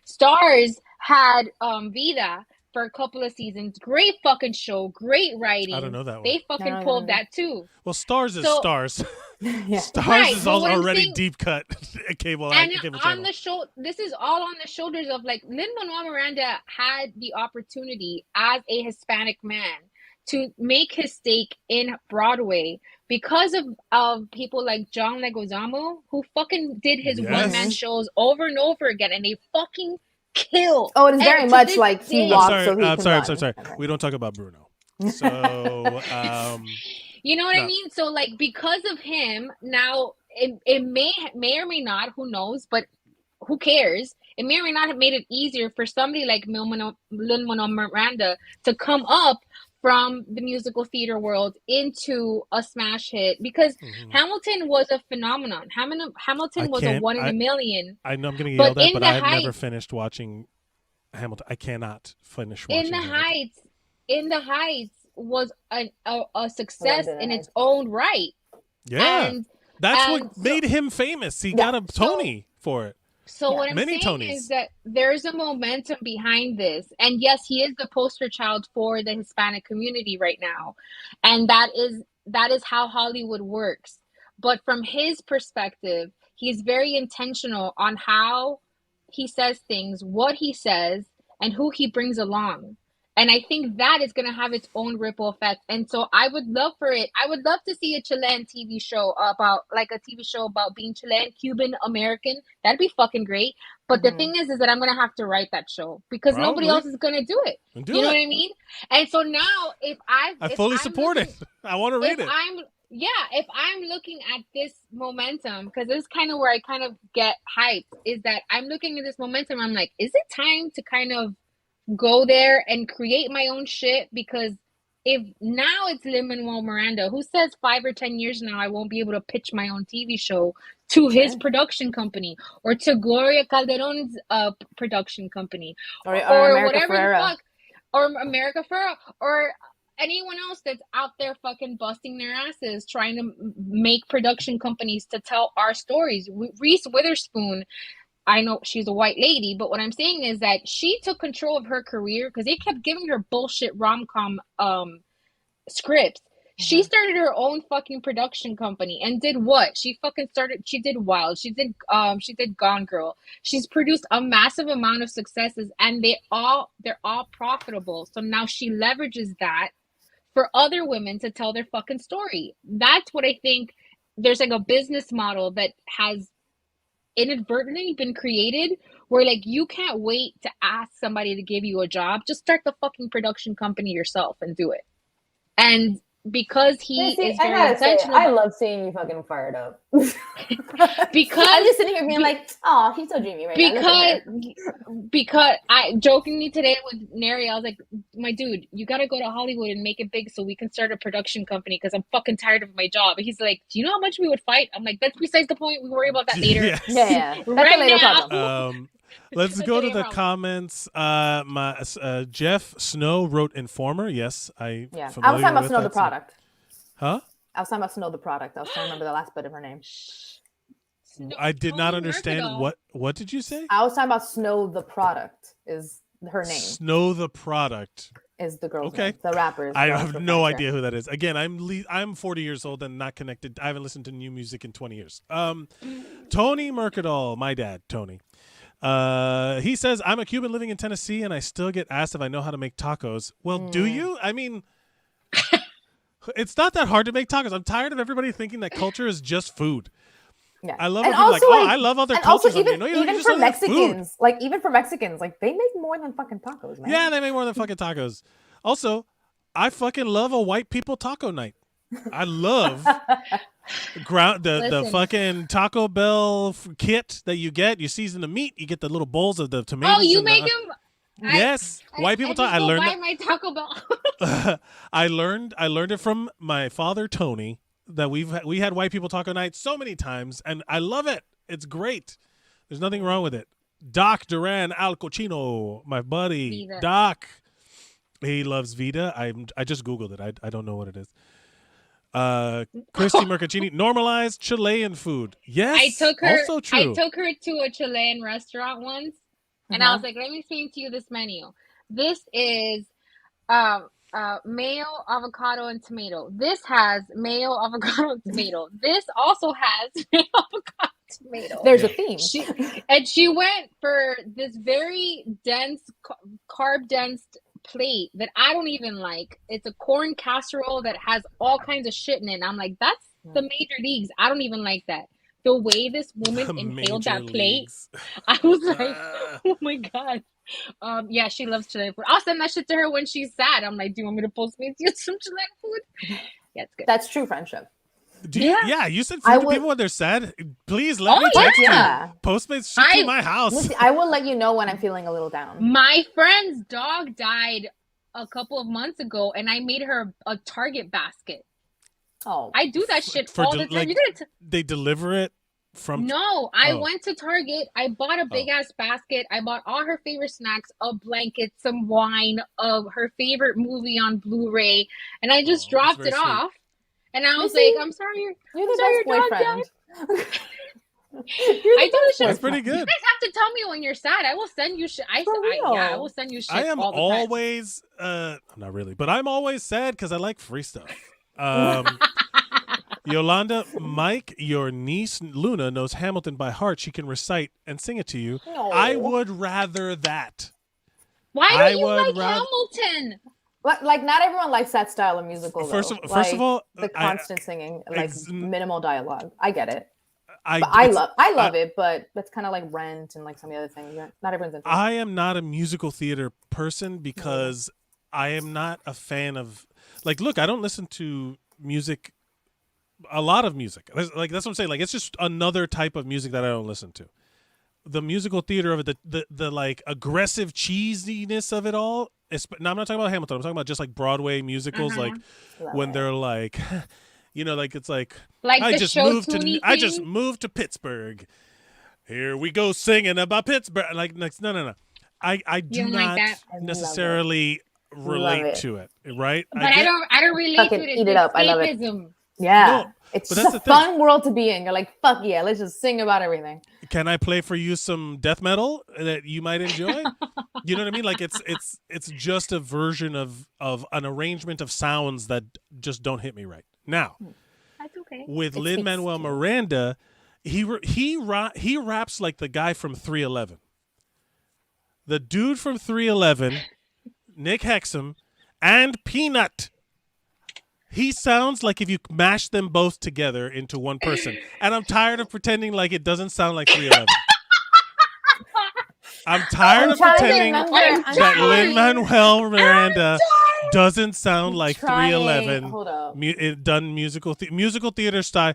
Stars had Vida for a couple of seasons. Great fucking show, great writing. I don't know that one. They fucking pulled that too. Well, Stars is Stars. Stars is already deep cut cable. And cable on the show, this is all on the shoulders of Lin-Manuel Miranda had the opportunity as a Hispanic man to make his stake in Broadway because of people like John Leguizamo, who fucking did his one-man shows over and over again, and they fucking kill. Oh, it is very much like he walks. I'm sorry. Okay. We don't talk about Bruno. So, you know what I mean? So, because of him, now it may or may not, who knows, but who cares? It may or may not have made it easier for somebody like Lin-Manuel Miranda to come up from the musical theater world into a smash hit, because Hamilton was a phenomenon. Hamilton was a one in a million. I know I'm going to get yelled at, but I've never finished watching Hamilton. I cannot finish watching In the Heights was a success in its own right. Yeah. And that's what made him famous. He got a Tony for it. So what I'm saying is that there's a momentum behind this. And yes, he is the poster child for the Hispanic community right now. And that is how Hollywood works. But from his perspective, he's very intentional on how he says things, what he says, and who he brings along. And I think that is going to have its own ripple effect. And so I would love for it. I would love to see a Chilean TV show about being Chilean, Cuban, American. That'd be fucking great. But the thing is that I'm going to have to write that show because nobody else is going to do it. You know what I mean? And so now I fully support it. I want to read it. If I'm looking at this momentum, because this is kind of where I kind of get hyped, is that I'm looking at this momentum. I'm like, is it time to kind of go there and create my own shit? Because if now it's Lin-Manuel Miranda, who says 5 or 10 years now I won't be able to pitch my own TV show to his production company or to Gloria Calderon's production company or whatever the fuck, or America Ferrera or anyone else that's out there fucking busting their asses trying to make production companies to tell our stories. Reese Witherspoon, I know she's a white lady, but what I'm saying is that she took control of her career because they kept giving her bullshit rom-com scripts. She started her own fucking production company and did what? She did Wild. She did Gone Girl. She's produced a massive amount of successes and they're all profitable. So now she leverages that for other women to tell their fucking story. That's what I think. There's like a business model that has inadvertently been created where like you can't wait to ask somebody to give you a job. Just start the fucking production company yourself and do it. And because is very intentional. I love seeing you fucking fired up. Because I'm just sitting here being like, oh, he's so dreamy right now. Because I jokingly today with Neri, I was like, my dude, you gotta go to Hollywood and make it big so we can start a production company because I'm fucking tired of my job. And he's like, do you know how much we would fight? I'm like, that's besides the point. We worry about that later. Yes. Yeah. That's Right a later now. problem. Let's go to the comments. Jeff Snow wrote Informer. Yes, I was talking about Snow the product. Huh? I was talking about Snow the product. I was trying to remember the last bit of her name. I did not understand what did you say? I was talking about Snow the product is her name. Snow the product is the girl's name. The rapper. I have no idea who that is. Again, I'm 40 years old and not connected. I haven't listened to new music in 20 years. Tony Mercadal, my dad, Tony. He says, I'm a Cuban living in Tennessee and I still get asked if I know how to make tacos. Well, do you? I mean, it's not that hard to make tacos. I'm tired of everybody thinking that culture is just food. Yeah. I love it. Like, I love other cultures. Even for Mexicans, like they make more than fucking tacos, man. Yeah, they make more than fucking tacos. Also, I fucking love a white people taco night. I love the fucking Taco Bell kit that you get. You season the meat. You get the little bowls of the tomatoes. Oh, you make them? Yes, white people. I learned. Buy my Taco Bell. I learned it from my father Tony that we had white people taco night so many times, and I love it. It's great. There's nothing wrong with it. Doc Duran Al Cochino, my buddy Vita. Doc. He loves Vita. I just Googled it. I don't know what it is. Christy Mercancini, normalized Chilean food. Yes, also true. I took her to a Chilean restaurant once, and I was like, let me explain to you this menu. This is mayo, avocado, and tomato. This has mayo, avocado, and tomato. This also has mayo, avocado, tomato. There's a theme. She went for this very dense, carb-dense plate that I don't even like. It's a corn casserole that has all kinds of shit in it. And I'm like, that's the major leagues. I don't even like that. The way this woman inhaled that plate, I was like, oh my God. Yeah, she loves Chilean food. I'll send that shit to her when she's sad. I'm like, do you want me to post me some Chilean food? Yeah, it's good. That's true friendship. You said food to people when they're sad. Please let me text you. Postmates ship to my house. Listen, I will let you know when I'm feeling a little down. My friend's dog died a couple of months ago, and I made her a Target basket. Oh, I do that shit all the time. They deliver it from. No, I went to Target. I bought a big ass basket. I bought all her favorite snacks, a blanket, some wine, of her favorite movie on Blu-ray, and I just dropped it off. And I was like, I'm sorry, you're the best boyfriend. I do this shit. That's pretty good. You guys have to tell me when you're sad. I will send you shit. I will send you shit. I am all the always, not really, but I'm always sad because I like free stuff. Yolanda, Mike, your niece Luna knows Hamilton by heart. She can recite and sing it to you. No. I would rather that. Why don't you like Hamilton? Like, not everyone likes that style of musical. First of all, the constant singing, like minimal dialogue. I get it. I love it, but that's kind of like Rent and like some of the other things. Not everyone's into. I am not a musical theater person because I am not a fan of. Like, look, I don't listen to music. A lot of music, like that's what I'm saying. Like, it's just another type of music that I don't listen to. The musical theater of it, the like aggressive cheesiness of it all. No, I'm not talking about Hamilton. I'm talking about just like Broadway musicals, like when they're like, like it's like I just moved to Pittsburgh. Here we go singing about Pittsburgh. Like no. I do not necessarily relate to it, right? But I don't relate to it. Eat it up. I love it. Yeah. No, it's but just that's a the thing. fun world to be in. You're like, fuck yeah, let's just sing about everything. Can I play for you some death metal that you might enjoy? You know what I mean? Like it's just a version of an arrangement of sounds that just don't hit me right. Now, That's okay. with Lin-Manuel Miranda, he raps like the guy from 311. The dude from 311, Nick Hexum, and Peanut. He sounds like if you mash them both together into one person. And I'm tired of pretending like it doesn't sound like 311. I'm tired of pretending that Lin-Manuel Miranda doesn't sound like 311. Hold up. Done musical theater style.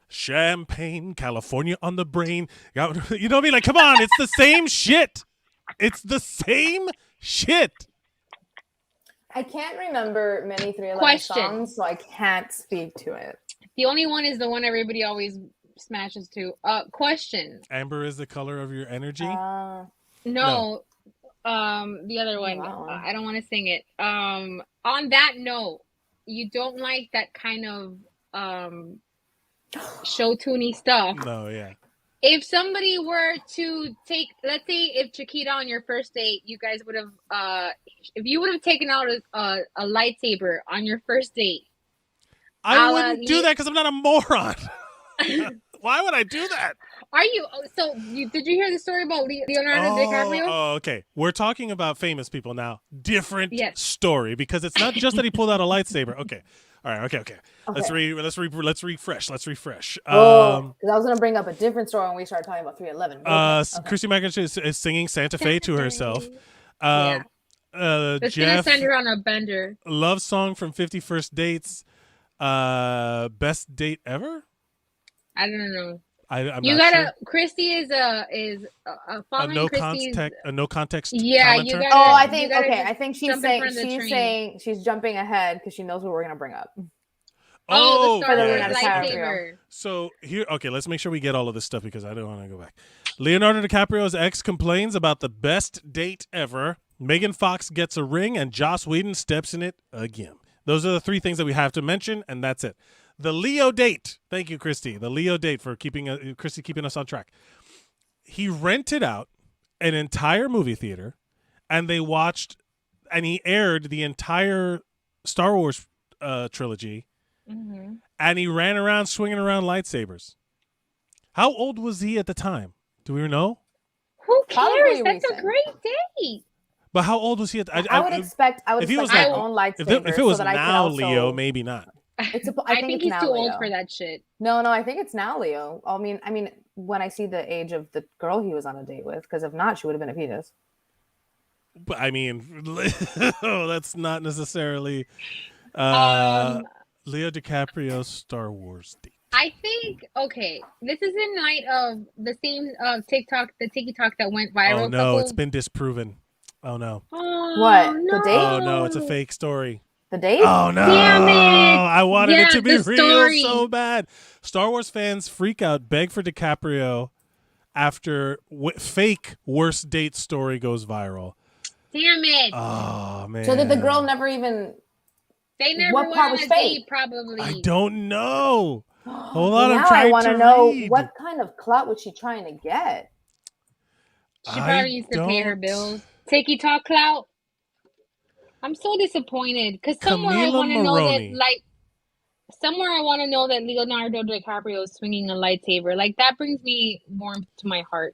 Champagne, California on the brain. You know what I mean? Like, come on, it's the same shit. It's the same shit. I can't remember many 311 songs, so I can't speak to it. The only one is the one everybody always smashes to. Question. Amber is the color of your energy? No. The other one. I don't want to sing it. On that note, you don't like that kind of show tuney stuff. No, yeah. If somebody were to take, let's say, if Chiquita on your first date, you guys would have, if you would have taken out a lightsaber on your first date, I wouldn't do that because I'm not a moron. Why would I do that? Are you? So, did you hear the story about Leonardo DiCaprio? Oh, okay. We're talking about famous people now. Different story because it's not just that he pulled out a lightsaber. Okay. All right. Okay. Let's refresh. Because I was gonna bring up a different story when we started talking about 311. Christy McIntyre is singing Santa Fe to herself. It's Jeff, gonna send her on a bender. Love song from 50 First Dates. Best date ever? I don't know. I'm you not gotta. sure. Christy is following a no context. Yeah, commenter? you gotta. Oh, I think okay. I think she's saying she's jumping ahead because she knows what we're gonna bring up. Oh, the Star Wars lightsaber. So here, okay, let's make sure we get all of this stuff because I don't want to go back. Leonardo DiCaprio's ex complains about the best date ever. Megan Fox gets a ring, and Joss Whedon steps in it again. Those are the three things that we have to mention, and that's it. The Leo date. Thank you, Christy. The Leo date for Christy keeping us on track. He rented out an entire movie theater, and they watched, and he aired the entire Star Wars trilogy. Mm-hmm. And he ran around swinging around lightsabers. How old was he at the time? Do we know? Who cares? That's a great date. But how old was he at? I would expect my own lightsaber. If it was so that now, I can Leo, maybe not. I think he's too old for that shit. No, I think it's now, Leo. I mean, when I see the age of the girl he was on a date with, because if not, she would have been a fetus. But I mean, that's not necessarily Leo DiCaprio's Star Wars date. I think, okay, this is in light of the same TikTok that went viral. Oh no, it's been disproven. Oh no. What? No. The date? Oh no, it's a fake story. The date? Oh no! Damn it. I wanted it to be real story. so bad. Star Wars fans freak out, beg for DiCaprio after fake worst date story goes viral. Damn it! Oh man! So did the girl never even? They never what part went was on a fake? date, probably. I don't know. Hold on, Now I'm trying I want to know read. what kind of clout was she trying to get? She probably used to pay her bills. Tiki Talk clout. I'm so disappointed because somewhere I want to know that Leonardo DiCaprio is swinging a lightsaber. Like that brings me warmth to my heart.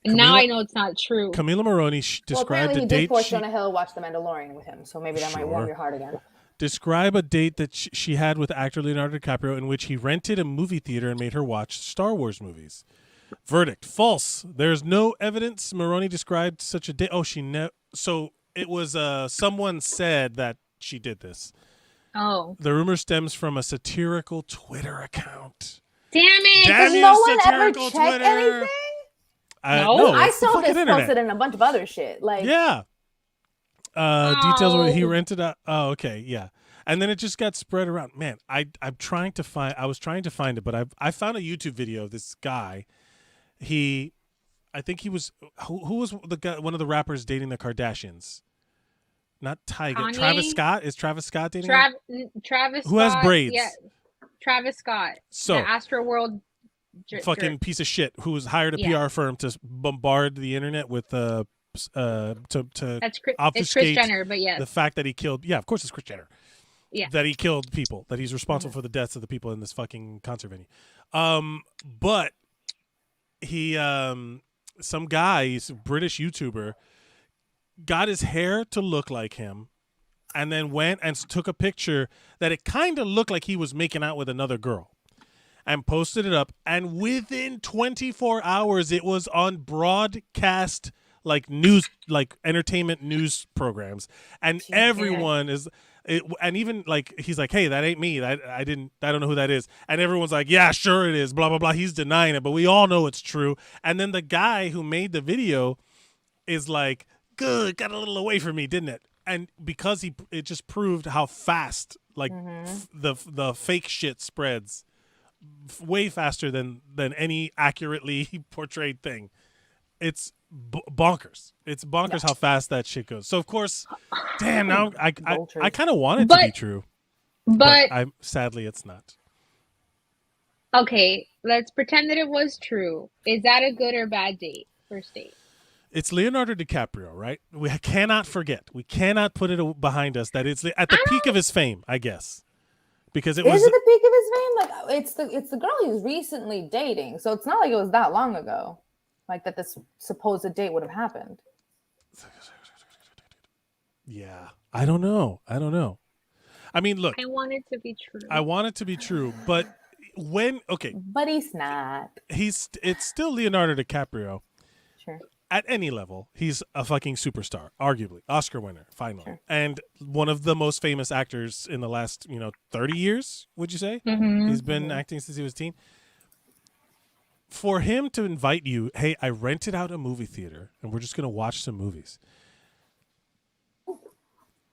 And now I know it's not true. Camila Moroni described a date. He did force Jonah Hill watch The Mandalorian with him, so maybe that might warm your heart again. Describe a date that she had with actor Leonardo DiCaprio in which he rented a movie theater and made her watch Star Wars movies. Verdict: false. There's no evidence Moroni described such a date. Oh, so it was someone said that she did this. Oh. The rumor stems from a satirical Twitter account. Damn it! Does no one ever check anything? No, I saw this internet. posted in a bunch of other shit. Like yeah. Details where he rented out. Oh, okay, yeah. And then it just got spread around. Man, I was trying to find it, but I found a YouTube video of this guy. I think he was who was the guy, one of the rappers dating the Kardashians. Not Tiger. Kanye? Travis Scott. Is Travis Scott dating her? Travis Who has Scott, braids? Yeah, Travis Scott. So the Astro World fucking jerk. piece of shit who's hired a Yeah. PR firm to bombard the internet with to That's Chris, it's Chris obfuscate Jenner, but yes. the fact that he killed. Yeah, of course it's Chris Jenner. Yeah. That he killed people. That he's responsible for the deaths of the people in this fucking concert venue. But he some guy, he's a British YouTuber, got his hair to look like him, and then went and took a picture that it kind of looked like he was making out with another girl, and posted it up. And within 24 hours, it was on broadcast, like news, like entertainment news programs, and everyone is. And even like he's like, hey, that ain't me. I don't know who that is. And everyone's like, yeah, sure it is. Blah blah blah. He's denying it, but we all know it's true. And then the guy who made the video is like, good, got a little away from me, didn't it? And because it just proved how fast like the fake shit spreads way faster than any accurately portrayed thing. It's bonkers. It's bonkers how fast that shit goes. So of course, damn, now I kind of want it to be true, but sadly it's not. Okay, let's pretend that it was true. Is that a good or bad date? First date. It's Leonardo DiCaprio, right? We cannot forget. We cannot put it behind us that it's at the peak of his fame, I guess, because it was. Is it the peak of his fame? Like it's the girl he's recently dating, so it's not like it was that long ago. Like that this supposed date would have happened. Yeah. I don't know. I mean, look. I want it to be true. I want it to be true, but But he's not. It's still Leonardo DiCaprio. Sure. At any level, he's a fucking superstar, arguably. Oscar winner, finally. Sure. And one of the most famous actors in the last, 30 years, would you say? Mm-hmm. He's been acting since he was a teen. For him to invite you, hey, I rented out a movie theater and we're just going to watch some movies.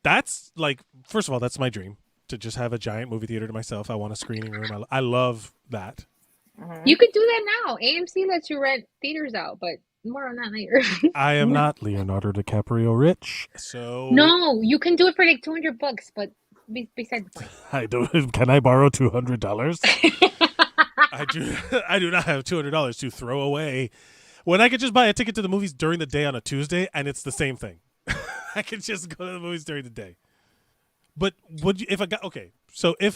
That's like, first of all, that's my dream, to just have a giant movie theater to myself. I want a screening room. I love that. You could do that now. AMC lets you rent theaters out, but more on that later. I am not Leonardo DiCaprio rich, so... No, you can do it for like $200, but besides the point. I don't. Can I borrow $200? I do not have $200 to throw away when I could just buy a ticket to the movies during the day on a Tuesday, and it's the same thing. I could just go to the movies during the day. But if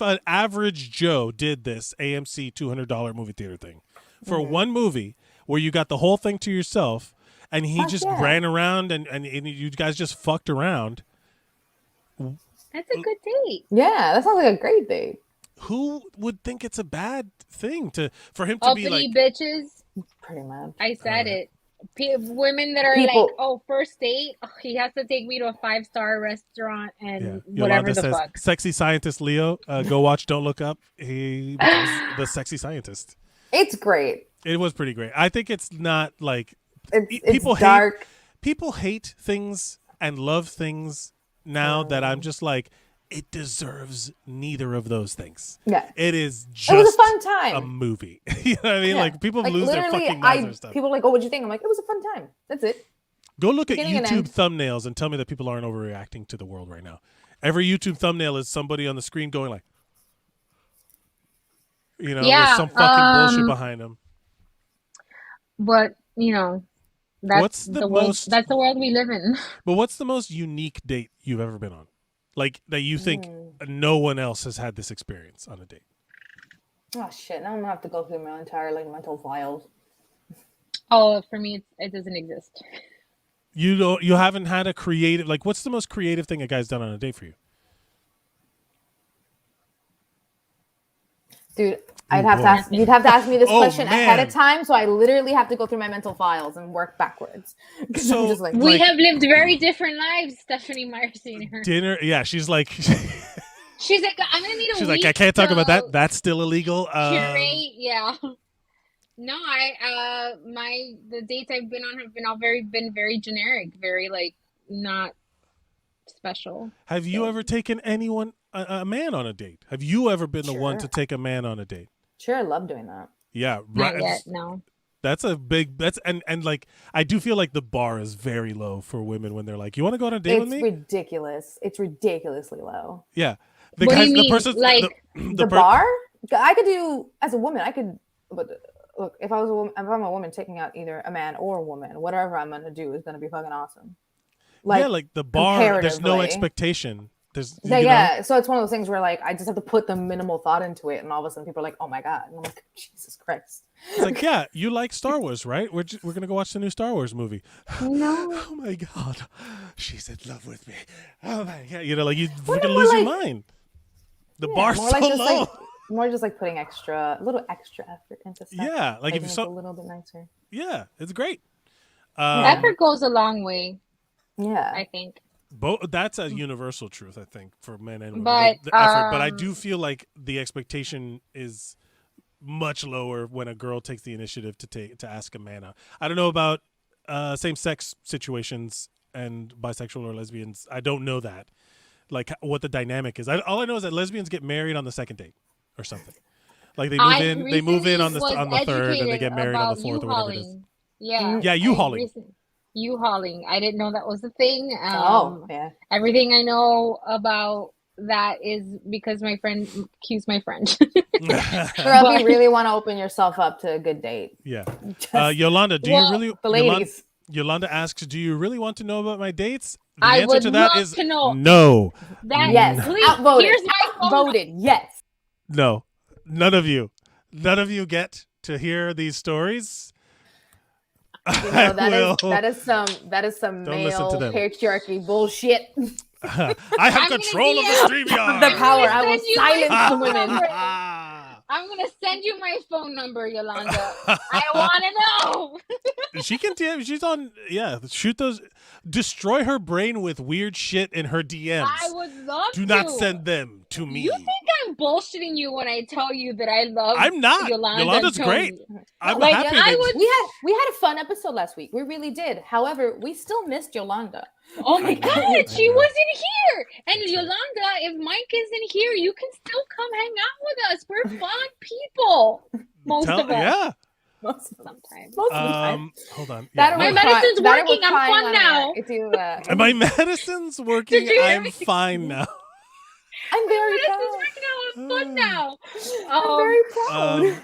an average Joe did this AMC $200 movie theater thing for one movie where you got the whole thing to yourself, and he ran around and you guys just fucked around. That's a good date. Yeah, that sounds like a great date. Who would think it's a bad thing for him to be like bitches? Pretty much. I said it. Women that are like, oh, first date, he has to take me to a 5-star restaurant and whatever the fuck. Sexy scientist Leo, go watch Don't Look Up. He becomes the sexy scientist. It's great. It was pretty great. I think it's not like it's dark. People hate things and love things now that I'm just like, it deserves neither of those things. Yeah. It is just it was a fun time. A movie. You know what I mean? Yeah. Like people lose their fucking minds and stuff. People are like, oh, what'd you think? I'm like, it was a fun time. That's it. Go look at YouTube thumbnails and tell me that people aren't overreacting to the world right now. Every YouTube thumbnail is somebody on the screen going like, with some fucking bullshit behind them. But, that's the world we live in. But what's the most unique date you've ever been on? Like that you think no one else has had this experience on a date? Oh shit! Now I'm gonna have to go through my entire mental files. Oh, for me, it doesn't exist. You haven't had a creative, like, what's the most creative thing a guy's done on a date for you? Dude, you'd have to ask me this question ahead of time, so I literally have to go through my mental files and work backwards. So just like, we have lived very different lives, Stephanie Marcy and her. Dinner, yeah, she's like she's like, I'm gonna need a she's week. Like, I can't talk about that. That's still illegal. Curate, yeah. No, the dates I've been on have been very generic, very like not special. Have you ever taken anyone a man on a date? Have you ever been the one to take a man on a date? Sure, I love doing that. Yeah, right. Not yet, no. That's a big. That's and like I do feel like the bar is very low for women when they're like, "You want to go on a date with me?" Ridiculous. It's ridiculously low. Yeah. What do you mean? Like the bar? I could do as a woman. I could, but look, if I'm a woman taking out either a man or a woman, whatever I'm gonna do is gonna be fucking awesome. Like the bar, there's no expectation. There's yeah. So it's one of those things where like I just have to put the minimal thought into it, and all of a sudden people are like, "Oh my god!" And I'm like, "Jesus Christ!" It's like, yeah, you like Star Wars, right? We're gonna go watch the new Star Wars movie. No. Oh my god, she's in love with me. Oh my god, you know, like you freaking lose your mind. The bar's so low. More just like putting a little extra effort into stuff. Yeah, like if it's a little bit nicer. Yeah, it's great. Effort goes a long way. Yeah, I think. That's a universal truth, I think, for men and women. But the effort, but I do feel like the expectation is much lower when a girl takes the initiative to ask a man out. I don't know about same-sex situations and bisexual or lesbians. I don't know that, like what the dynamic is. All I know is that lesbians get married on the second date or something. Like they move in on the third and they get married on the fourth or whatever it is. Yeah. Yeah, U-hauling. U-hauling. I didn't know that was a thing. Yeah. Everything I know about that is because my friend accused my friend. Girl, if you really want to open yourself up to a good date. Yeah. Yolanda, do you really? The ladies. Yolanda asks, "Do you really want to know about my dates?" The I answer would to that love is to know. No. Yes. Please, Outvoted. here's my phone Outvoted. Yes. No. None of you get to hear these stories. You know, that is some male patriarchy bullshit. I have control of the StreamYard. The power. I will silence the women. I'm gonna send you my phone number, Yolanda. I want to know. She can. She's on. Yeah, shoot those. Destroy her brain with weird shit in her DMs. I would love to. Do not send them to me. You think I'm bullshitting you when I tell you that I love? I'm not. Yolanda. Yolanda's great. I'm happy. We had a fun episode last week. We really did. However, we still missed Yolanda. Oh my god, she wasn't here. And Yolanda, if Mike isn't here, you can still come hang out with us. We're fun people. Most of us. Yeah. Most of the sometimes. time. Hold on. Yeah. My medicine's working. I'm fun now. My medicine's working. I'm fine now. I'm very proud. I'm fun now. I'm very proud.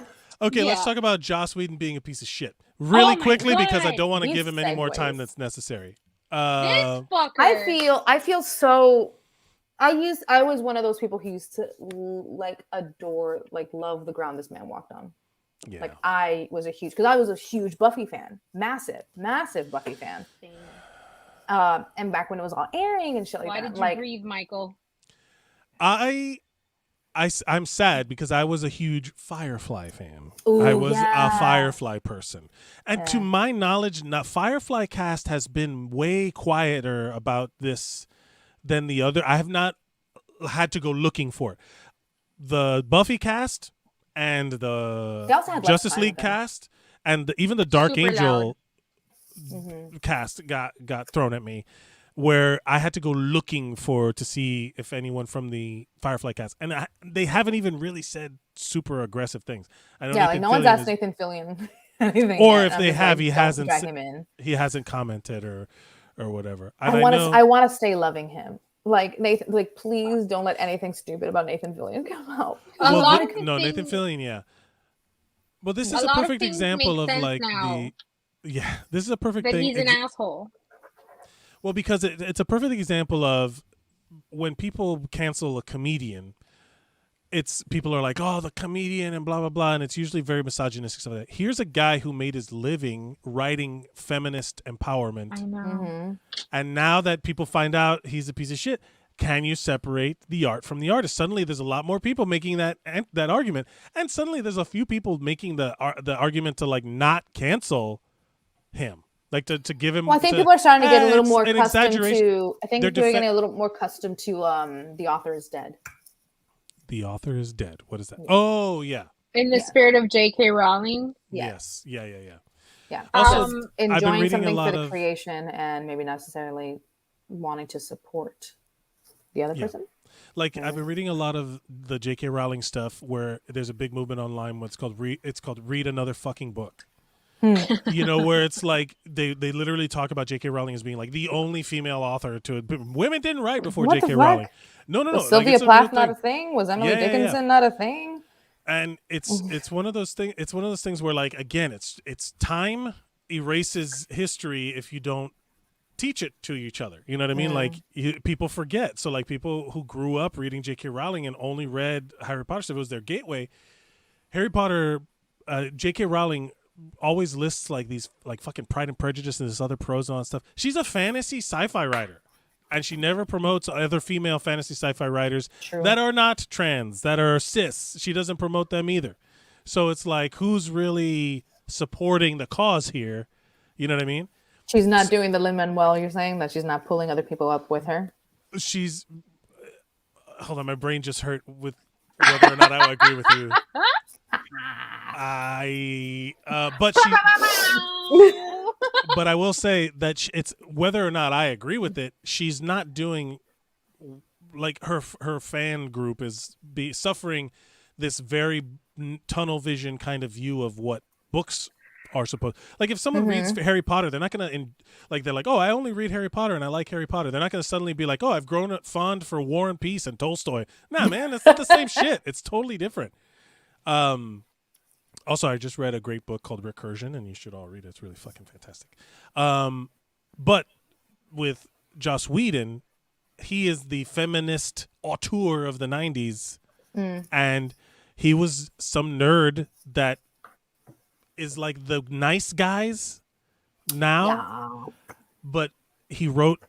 Okay, let's talk about Joss Whedon being a piece of shit really quickly because I don't want to give him any more time that's necessary. This fucker. I feel so. I was one of those people who used to like adore, like love the ground this man walked on. Yeah. Like I was a huge Buffy fan, massive Buffy fan. And back when it was all airing and shit like that. Why did you grieve, Michael? I'm sad because I was a huge Firefly fan. Ooh, I was a Firefly person. And to my knowledge, Firefly cast has been way quieter about this than the other. I have not had to go looking for it. The Buffy cast and the Justice League cast and even the Dark Angel cast got thrown at me, where I had to go looking to see if anyone from the Firefly cast, and they haven't even really said super aggressive things. I know like no one's asked Nathan Fillion anything, or if they have, he hasn't commented or whatever. I want to stay loving him. Like Nathan, like please don't let anything stupid about Nathan Fillion come out. Nathan Fillion, yeah. Well, this is a perfect example of like this is a perfect thing. He's an asshole. Well, because it's a perfect example of when people cancel a comedian, people are like, oh, the comedian and blah, blah, blah. And it's usually very misogynistic stuff like that. Here's a guy who made his living writing feminist empowerment. I know. Mm-hmm. And now that people find out he's a piece of shit, can you separate the art from the artist? Suddenly there's a lot more people making that argument. And suddenly there's a few people making the argument to like not cancel him. Like to give him. Well, I think people are starting to get a little more accustomed to. I think they're getting a little more accustomed to the author is dead. The author is dead. What is that? Oh yeah. In the spirit of J.K. Rowling. Yes. Yeah. Yeah. Also, enjoying something for the creation and maybe not necessarily wanting to support the other person. Like I've been reading a lot of the J.K. Rowling stuff where there's a big movement online. It's called read another fucking book. You know, where it's like they literally talk about J.K. Rowling as being like the only female author to women didn't write before What the J.K. fuck? Rowling. No. Was Like, Sylvia it's a real Plath not thing. a thing? Was Emily Yeah. Dickinson not a thing? And it's one of those things. It's one of those things where, like, again, it's time erases history if you don't teach it to each other. You know what I mean? Like, people forget. So, like, people who grew up reading J.K. Rowling and only read Harry Potter stuff, it was their gateway. Harry Potter, J.K. Rowling always lists like these like fucking Pride and Prejudice and this other prose and all that stuff. She's a fantasy sci-fi writer, and she never promotes other female fantasy sci-fi writers that are not trans, that are cis. She doesn't promote them either. So it's like, who's really supporting the cause here? You know what I mean? She's not doing the Lin-Manuel. You're saying that she's not pulling other people up with her. She's hold on, my brain just hurt with whether or not I agree with you. But I will say that it's whether or not I agree with it. She's not doing like her fan group is suffering this very tunnel vision kind of view of what books are supposed. Like if someone reads Harry Potter, they're not gonna they're like, oh, I only read Harry Potter and I like Harry Potter. They're not gonna suddenly be like, oh, I've grown fond for War and Peace and Tolstoy. Nah, man, that's not the same shit. It's totally different. Also, I just read a great book called Recursion, and you should all read it. It's really fucking fantastic. But with Joss Whedon, he is the feminist auteur of the 90s, and he was some nerd that is like the nice guys now, but he wrote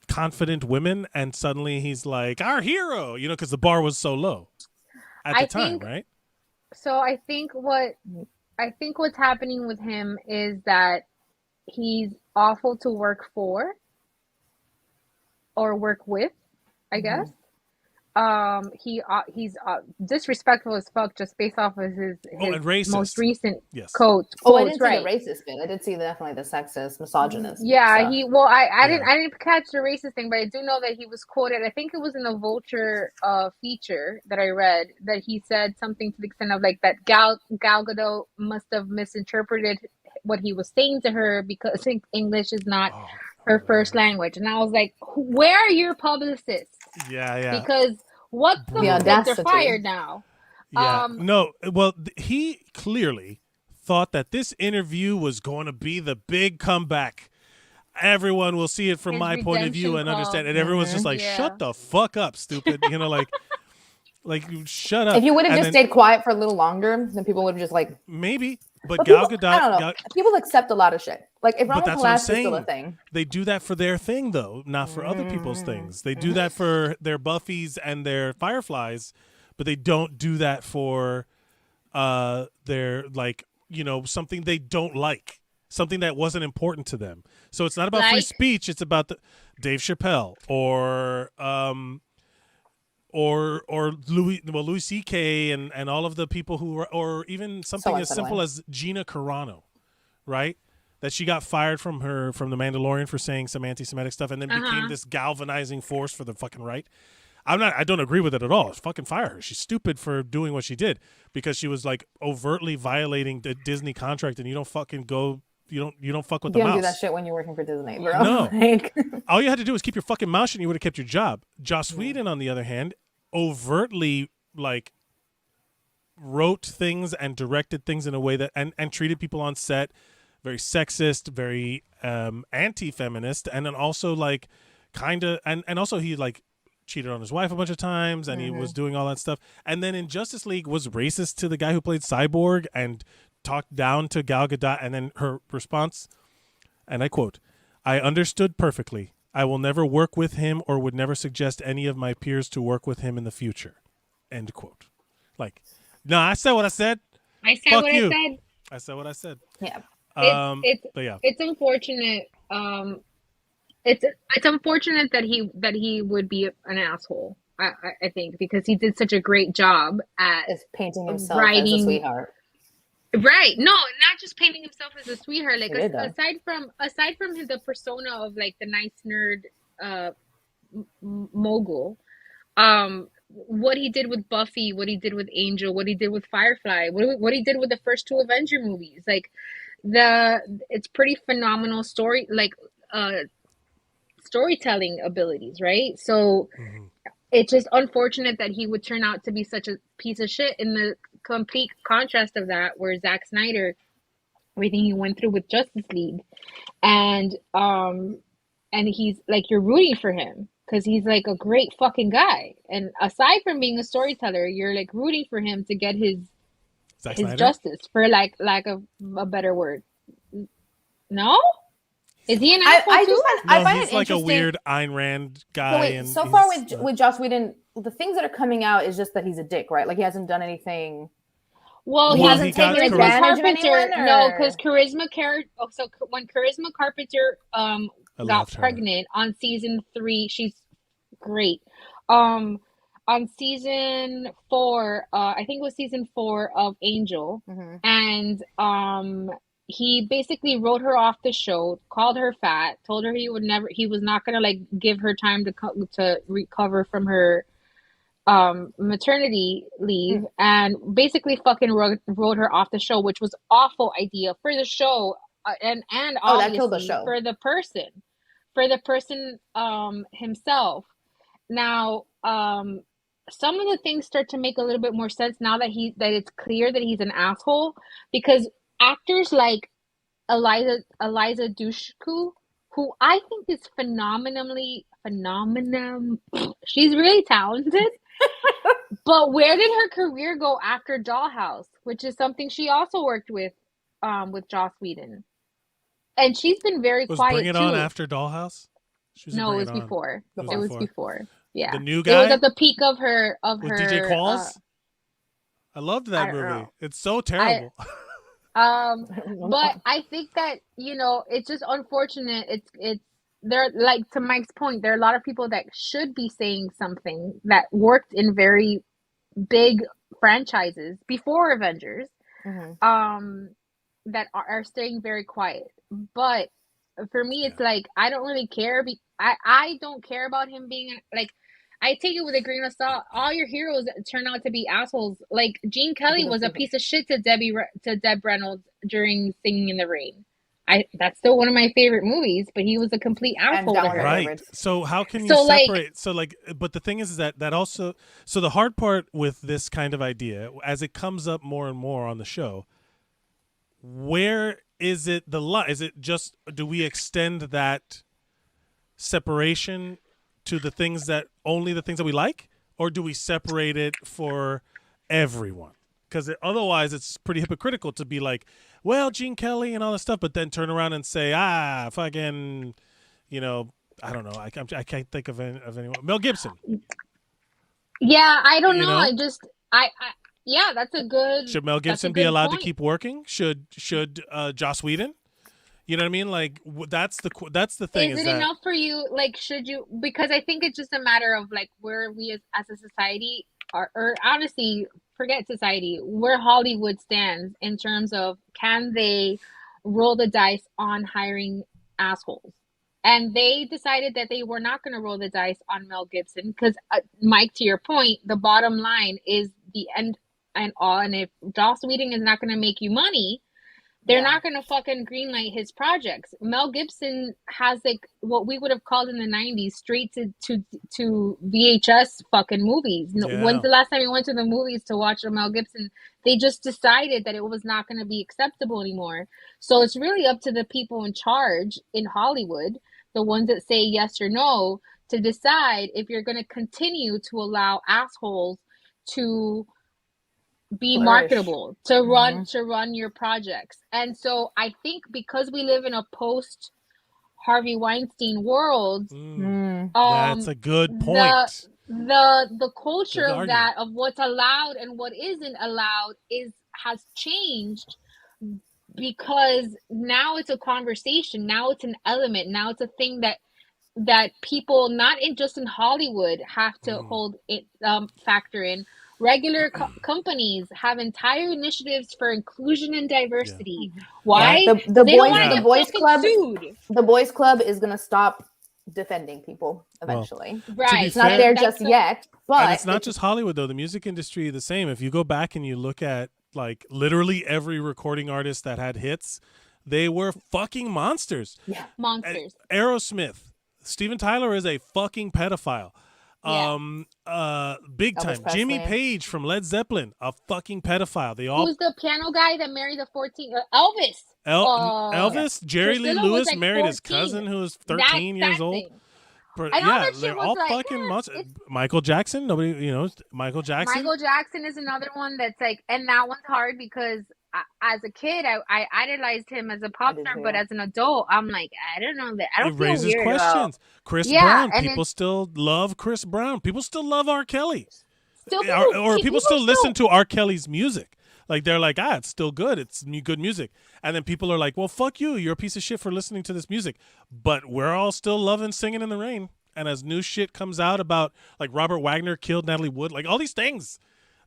confident women, and suddenly he's like our hero, you know, because the bar was so low at the time, right? So I think what's happening with him is that he's awful to work for or work with, I guess. He's disrespectful as fuck just based off of his and racist. Most recent Yes. quotes. I didn't see the racist bit. I did see definitely the sexist, misogynist. Yeah, I didn't catch the racist thing, but I do know that he was quoted. I think it was in a Vulture feature that I read, that he said something to the extent of like that Gal Gadot must have misinterpreted what he was saying to her because English is not her first language. And I was like, where are your publicists? Yeah. Because what the fuck, they're fired now. Yeah. He clearly thought that this interview was going to be the big comeback. Everyone will see it from my point of view and understand. And everyone's just like, shut the fuck up, stupid. You know, like shut up. If you would have just stayed quiet for a little longer, then people would have just like maybe. But Gal Gadot, I don't know. People accept a lot of shit. Like if Ron Pulaski is still a thing, they do that for their thing, though, not for other people's things. They do that for their Buffys and their Fireflies, but they don't do that for their, like, you know, something they don't like, something that wasn't important to them. So it's not about free speech. It's about Dave Chappelle or Louis C.K. and all of the people who are, or even something as simple as Gina Carano, right? That she got fired from The Mandalorian for saying some anti-Semitic stuff, and then became this galvanizing force for the fucking right. I don't agree with it at all. Fucking fire her. She's stupid for doing what she did because she was like overtly violating the Disney contract, and you don't fucking go. You don't fuck with the mouse. You don't do that shit when you're working for Disney, bro. No. All you had to do was keep your fucking mouth shut and you would have kept your job. Joss Whedon, on the other hand, overtly like wrote things and directed things in a way that and treated people on set very sexist, very anti-feminist, and then also like kind of and also he like cheated on his wife a bunch of times, and he was doing all that stuff. And then in Justice League was racist to the guy who played Cyborg and talked down to Gal Gadot, and then her response, and I quote, "I understood perfectly. I will never work with him or would never suggest any of my peers to work with him in the future." End quote. Like, no, I said what I said. I said Fuck what you. I said. I said what I said. Yeah. But yeah. It's unfortunate. It's unfortunate that he would be an asshole. I think because he did such a great job at painting himself as a sweetheart. Right. No, not just painting himself as a sweetheart. Like aside from the persona of like the nice nerd mogul, what he did with Buffy, what he did with Angel, what he did with Firefly, what he did with the first 2 Avenger movies. Like it's pretty phenomenal storytelling abilities, right? So it's just unfortunate that he would turn out to be such a piece of shit in the complete contrast of that, where Zack Snyder, everything he went through with Justice League, and he's like, you're rooting for him because he's like a great fucking guy, and aside from being a storyteller, you're like rooting for him to get his justice, for like a better word. No, is he an asshole too? I find he's it like a interesting. weird Ayn Rand guy. So far with Joss Whedon, the things that are coming out is just that he's a dick, right? Like he hasn't done anything. Well, he hasn't taken advantage of anyone. No, because when Charisma Carpenter got pregnant on season 3, she's great. On season 4, I think it was season 4 of Angel, and he basically wrote her off the show, called her fat, told her he was not gonna like give her time to recover from her maternity leave, and basically fucking wrote her off the show, which was awful idea for the show, and obviously that killed the show. for the person himself. Now some of the things start to make a little bit more sense now that it's clear that he's an asshole, because actors like Eliza Dushku, who I think is phenomenal. She's really talented. But where did her career go after Dollhouse, which is something she also worked with Joss Whedon, and she's been very quiet. Bring It too. On after Dollhouse? No, it was before. It was before. Yeah, the new guy. It was at the peak of her. With DJ Qualls. I loved that movie. Know. It's so terrible. But I think that it's just unfortunate. It's there, like to Mike's point, there are a lot of people that should be saying something that worked in very big franchises before Avengers, that are staying very quiet. But for me, it's like I don't really care. I don't care about him being like. I take it with a grain of salt. All your heroes turn out to be assholes. Like Gene Kelly was a piece of shit to Deb Reynolds during Singing in the Rain. That's still one of my favorite movies, but he was a complete asshole to her. Right. So how can you separate? But the thing is that also. So the hard part with this kind of idea, as it comes up more and more on the show, where is it the line? Is it just, do we extend that separation to the things that we like, or do we separate it for everyone? Because otherwise it's pretty hypocritical to be like, well, Gene Kelly and all this stuff, but then turn around and say, fucking, I don't know, I can't think of anyone. Mel Gibson. Yeah, I don't know. Yeah, that's a good. Should Mel Gibson be allowed to keep working? Should Joss Whedon? You know what I mean? Like that's the thing. Is it enough for you? Like, should you? Because I think it's just a matter of like where we as a society are, or honestly, forget society, where Hollywood stands in terms of can they roll the dice on hiring assholes? And they decided that they were not going to roll the dice on Mel Gibson because, Mike, to your point, the bottom line is the end and all. And if Joss Whedon is not going to make you money, they're not going to fucking greenlight his projects. Mel Gibson has like what we would have called in the 90s straight to VHS fucking movies. Yeah. When's the last time you went to the movies to watch a Mel Gibson? They just decided that it was not going to be acceptable anymore. So it's really up to the people in charge in Hollywood, the ones that say yes or no, to decide if you're going to continue to allow assholes to be marketable, to run your projects. And so I think because we live in a post Harvey Weinstein world, that's a good point. The culture of that, of what's allowed and what isn't allowed, has changed, because now it's a conversation, now it's an element, now it's a thing that people not just in Hollywood have to hold it factor in. Regular companies have entire initiatives for inclusion and diversity. Yeah. Why? The Boys Club. The Boys Club is gonna stop defending people eventually. Right. It's not there just yet, but and it's not just Hollywood though. The music industry the same. If you go back and you look at like literally every recording artist that had hits, they were fucking monsters. Yeah, monsters. Aerosmith, Steven Tyler is a fucking pedophile. Big Elvis time. Presley. Jimmy Page from Led Zeppelin, a fucking pedophile. They all. Who's the piano guy that married the 14? Elvis. Elvis, Jerry Lee Priscilla was, Lewis like, married his 14. cousin who was 13 years That old. thing. But, And all that shit they're was all like, fucking monsters. Michael Jackson, nobody, Michael Jackson. Michael Jackson is another one that's like, and that one's hard because as a kid, I idolized him as a pop star, but as an adult, I'm like, I don't know that. I don't It feel raises weird questions. about. Chris Yeah, Brown, and people still love Chris Brown. People still love R. Kelly. Still People still listen to R. Kelly's music. Like they're like, it's still good. It's good music. And then people are like, well, fuck you. You're a piece of shit for listening to this music. But we're all still loving Singing in the Rain. And as new shit comes out about like Robert Wagner killed Natalie Wood, like all these things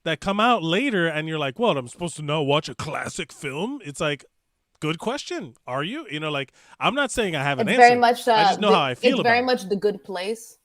that come out later, and you're like, well, I'm supposed to now watch a classic film. It's like, good question. Are you? Like, I'm not saying I have an answer. Very much. I just know how I feel it's about very it. much The Good Place.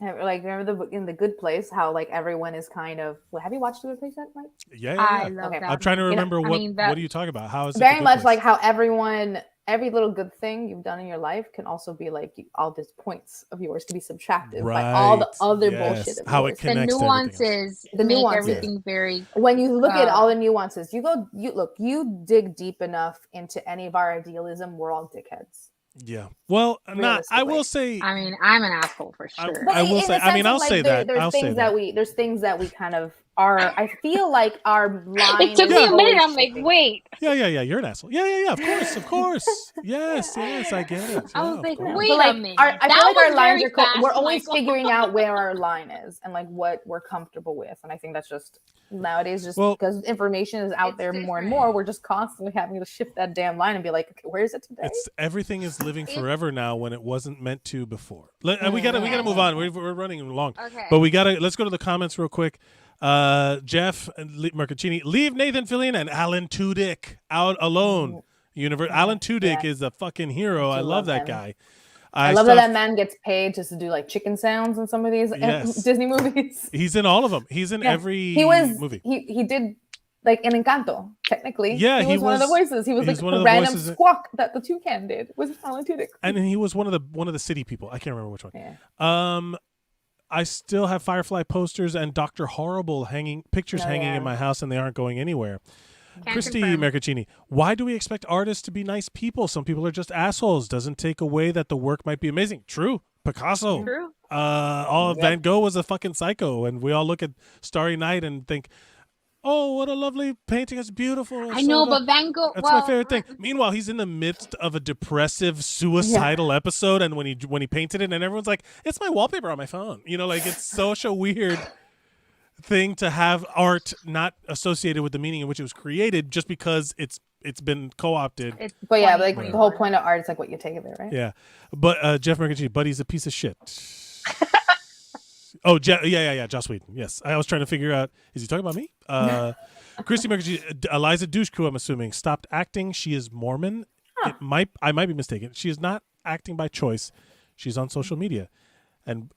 Like remember in The Good Place how like everyone is kind of. Well, have you watched The Good Place yet, Mike? Yeah. I love that. I'm trying to remember what are you talking about? How is it very The Good much Place? like how every little good thing you've done in your life can also be like all these points of yours to be subtracted by all the other bullshit. How it connects. The nuances make everything very. When you look at all the nuances, you dig deep enough into any of our idealism, we're all dickheads. Yeah. Well, I will say. I mean, I'm an asshole for sure. I will say. I mean, I'll say that. There's things that we kind of are. I feel like our line. It took me a minute. I'm like, wait. Yeah. You're an asshole. Yeah. Of course. Yes. I get it. I was like, wait a minute. I feel like our lines are. Fast, we're always figuring out where our line is and like what we're comfortable with, and I think that's just nowadays because information is out there more and more. We're just constantly having to shift that damn line and be like, okay, where is it today? Everything is living forever now when it wasn't meant to before. And we gotta move on. We're running long. Okay. But let's go to the comments real quick. Jeff Mercacini, leave Nathan Fillion and Alan Tudyk out alone. Alan Tudyk is a fucking hero. I love that guy. I love that man gets paid just to do like chicken sounds in some of these Disney movies. He's in all of them. He's in every movie. He did like in Encanto, technically. Yeah, he was one of the voices. He was like the random squawk that the toucan did. Was Alan Tudyk. And he was one of the city people. I can't remember which one. Yeah. I still have Firefly posters and Dr. Horrible pictures hanging in my house, and they aren't going anywhere. Christy Mercacini, why do we expect artists to be nice people? Some people are just assholes. Doesn't take away that the work might be amazing. True. Picasso. True. Van Gogh was a fucking psycho, and we all look at Starry Night and think, oh, what a lovely painting. It's beautiful. I know, but Van Gogh. That's my favorite thing. Meanwhile, he's in the midst of a depressive, suicidal episode, and when he painted it, and everyone's like, it's my wallpaper on my phone. Like it's such a weird thing to have art not associated with the meaning in which it was created just because it's been co-opted. But yeah, like the whole point of art is like what you take of it, right? Yeah. But Jeff Mercantini, Buddy's a piece of shit. Oh, yeah, Joss Whedon. Yes. I was trying to figure out, is he talking about me? Christy Mercantini, Eliza Dushku, I'm assuming, stopped acting. She is Mormon. Huh. I might be mistaken. She is not acting by choice. She's on social media. And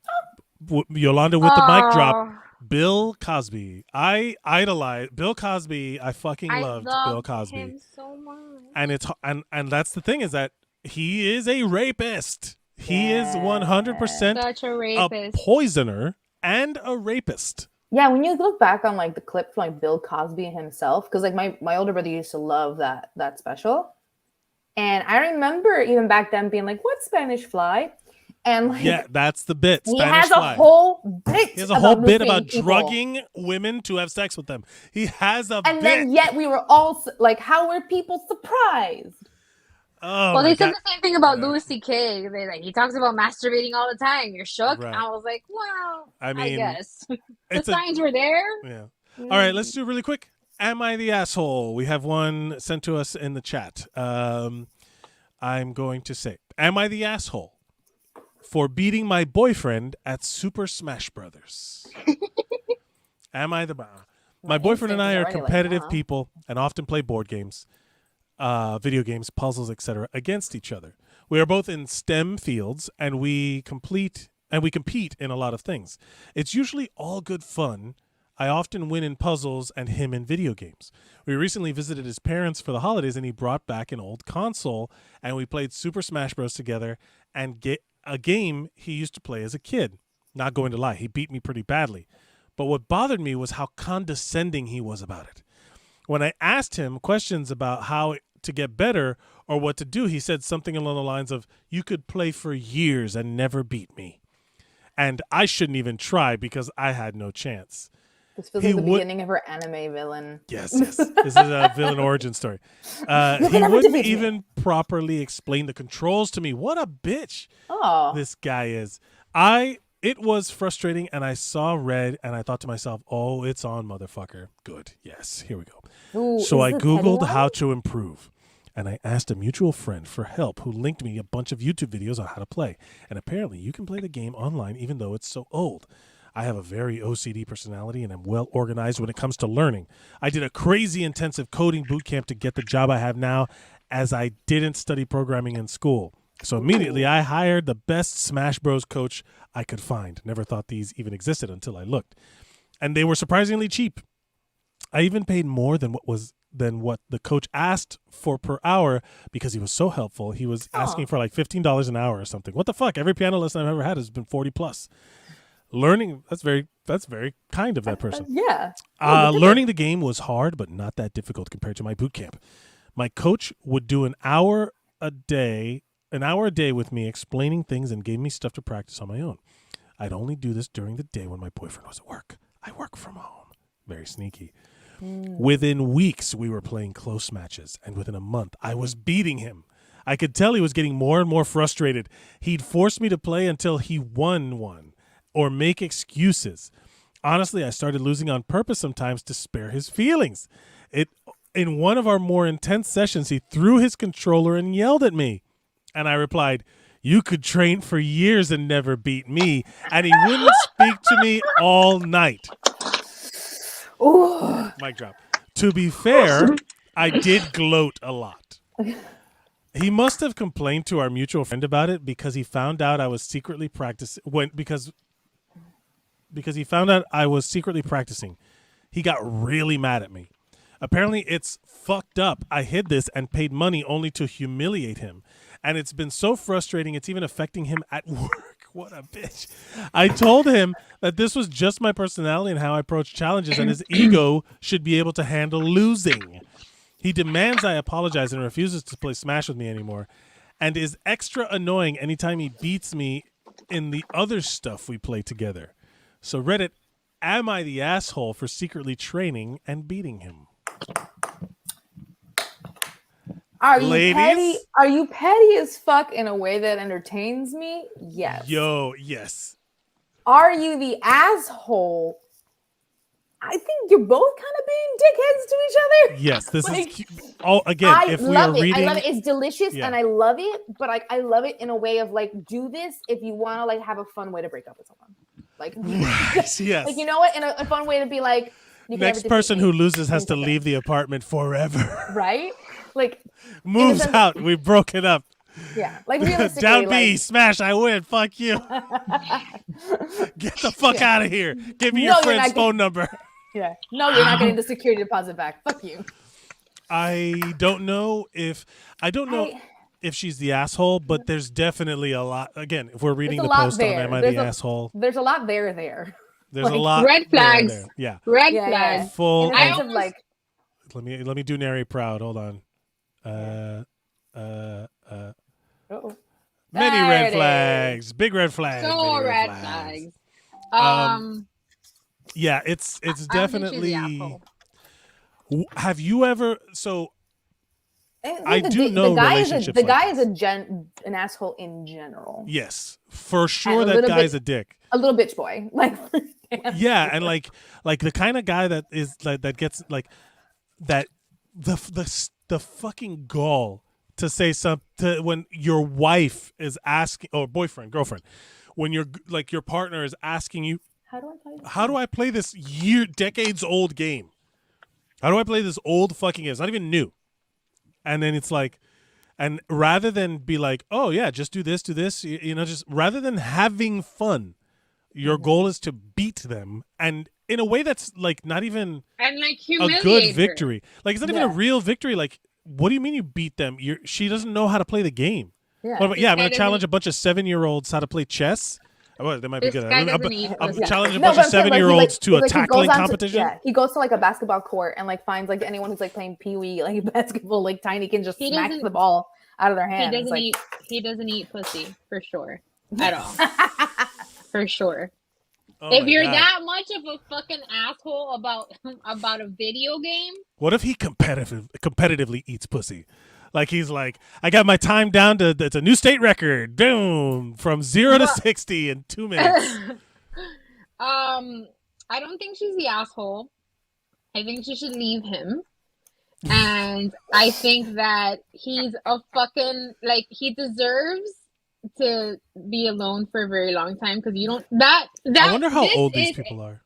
Yolanda with the mic drop. Bill Cosby. I idolize Bill Cosby. I fucking loved Bill Cosby. Him so much. And it's and that's the thing is that he is a rapist. He is 100% such a rapist, a poisoner and a rapist. Yeah, when you look back on like the clip from like Bill Cosby himself, because like my older brother used to love that special, and I remember even back then being like, "What Spanish fly?" And like, yeah, that's the bit. He Spanish has fly. a whole bit. He has a whole bit about people. drugging women to have sex with them. He has a and bit. then yet we were all like, how were people surprised? Oh, well, they said the same thing about Louis C.K. He talks about masturbating all the time. You're shook. Right. I was like, well, I mean, guess the signs were there. Yeah. All right, let's do it really quick. Am I the asshole? We have one sent to us in the chat. I'm going to say, am I the asshole for beating my boyfriend at Super Smash Brothers? Am I the my boyfriend and I are competitive people and often play board games, video games, puzzles, etc. against each other. We are both in STEM fields, and we compete in a lot of things. It's usually all good fun. I often win in puzzles and him in video games. We recently visited his parents for the holidays, and he brought back an old console, and we played Super Smash Bros. Together and get a game he used to play as a kid. Not going to lie, he beat me pretty badly. But what bothered me was how condescending he was about it. When I asked him questions about how to get better or what to do, he said something along the lines of, "You could play for years and never beat me." And I shouldn't even try because I had no chance. This feels like the beginning of her anime villain. Yes. This is a villain origin story. He wouldn't even properly explain the controls to me. What a bitch this guy is. It was frustrating, and I saw red, and I thought to myself, oh, it's on, motherfucker. Good. Yes, here we go. Ooh, so I Googled how to improve, and I asked a mutual friend for help who linked me a bunch of YouTube videos on how to play. And apparently you can play the game online even though it's so old. I have a very OCD personality, and I'm well organized when it comes to learning. I did a crazy intensive coding boot camp to get the job I have now, as I didn't study programming in school. So immediately I hired the best Smash Bros. Coach I could find. Never thought these even existed until I looked. And they were surprisingly cheap. I even paid more than what the coach asked for per hour because he was so helpful. He was asking for like $15 an hour or something. What the fuck? Every piano lesson I've ever had has been 40 plus. Learning, that's very kind of that person. Yeah. Learning the game was hard, but not that difficult compared to my boot camp. My coach would do an hour a day with me explaining things and gave me stuff to practice on my own. I'd only do this during the day when my boyfriend was at work. I work from home. Very sneaky. Within weeks, we were playing close matches, and within a month, I was beating him. I could tell he was getting more and more frustrated. He'd force me to play until he won one or make excuses. Honestly, I started losing on purpose sometimes to spare his feelings. In one of our more intense sessions, he threw his controller and yelled at me. And I replied, "You could train for years and never beat me." And he wouldn't speak to me all night. Ooh. Mic drop. To be fair, I did gloat a lot. He must have complained to our mutual friend about it because he found out I was secretly practicing. Because he found out I was secretly practicing. He got really mad at me. Apparently, it's fucked up. I hid this and paid money only to humiliate him. And it's been so frustrating, it's even affecting him at work. What a bitch. I told him that this was just my personality and how I approach challenges, and his ego should be able to handle losing. He demands I apologize and refuses to play Smash with me anymore, and is extra annoying anytime he beats me in the other stuff we play together. So Reddit, am I the asshole for secretly training and beating him? Are you Ladies? petty? Are you petty as fuck in a way that entertains me? Yes. Yo, yes. Are you the asshole? I think you're both kind of being dickheads to each other. Yes, this Like, is again. If we are reading, I love it. It's delicious, and I love it. But I love it in a way of like, do this if you want to like have a fun way to break up with someone. Like, yes. Like, you know what? In a fun way to be like, you can next person who loses has to leave the apartment forever. Right? Like, moves out. We broke it up. Yeah, like realistically, down B, like, smash. I win. Fuck you. Get the fuck out of here. Give me your friend's phone number. Yeah, no, you're not getting the security deposit back. Fuck you. I don't know if she's the asshole, but there's definitely a lot. Again, if we're reading the post on Am I the Asshole? There's a lot there. There's a lot. Red flags. There. Yeah. Red flags. Full. I almost, like. Let me do Nary proud. Hold on. Many red flags. Big red flags. So red flags. Yeah, it's definitely. Have you ever? So I do know relationships. The guy is an asshole in general. Yes, for sure. That guy's a dick. A little bitch boy, like. Yeah, and like the kind of guy that is like that gets like that the fucking gall to say something when your wife is asking, or boyfriend, girlfriend, when you're like your partner is asking you, how do I play this decades old game? How do I play this old fucking game? It's not even new. And then it's like, And rather than be like, oh yeah, just do this, just rather than having fun, your goal is to beat them, and in a way that's like not even and like a good victory. Like it's not even a real victory. Like, what do you mean you beat them? She doesn't know how to play the game. Yeah, I'm going to challenge a bunch of 7-year-olds how to play chess. Oh, they might be good. I'm challenging a bunch of 7-year-olds to a tackling competition. He goes to like a basketball court and like finds like anyone who's like playing pee-wee like basketball, like tiny can just smack the ball out of their hands. He doesn't eat pussy for sure at all. For sure. Oh if you're that much of a fucking asshole about a video game, what if he competitively eats pussy? Like he's like, I got my time down to it's a new state record. Boom, from 0 to 60 in 2 minutes. I don't think she's the asshole. I think she should leave him. And I think that he's a fucking he deserves to be alone for a very long time because you don't that I wonder how old these people are.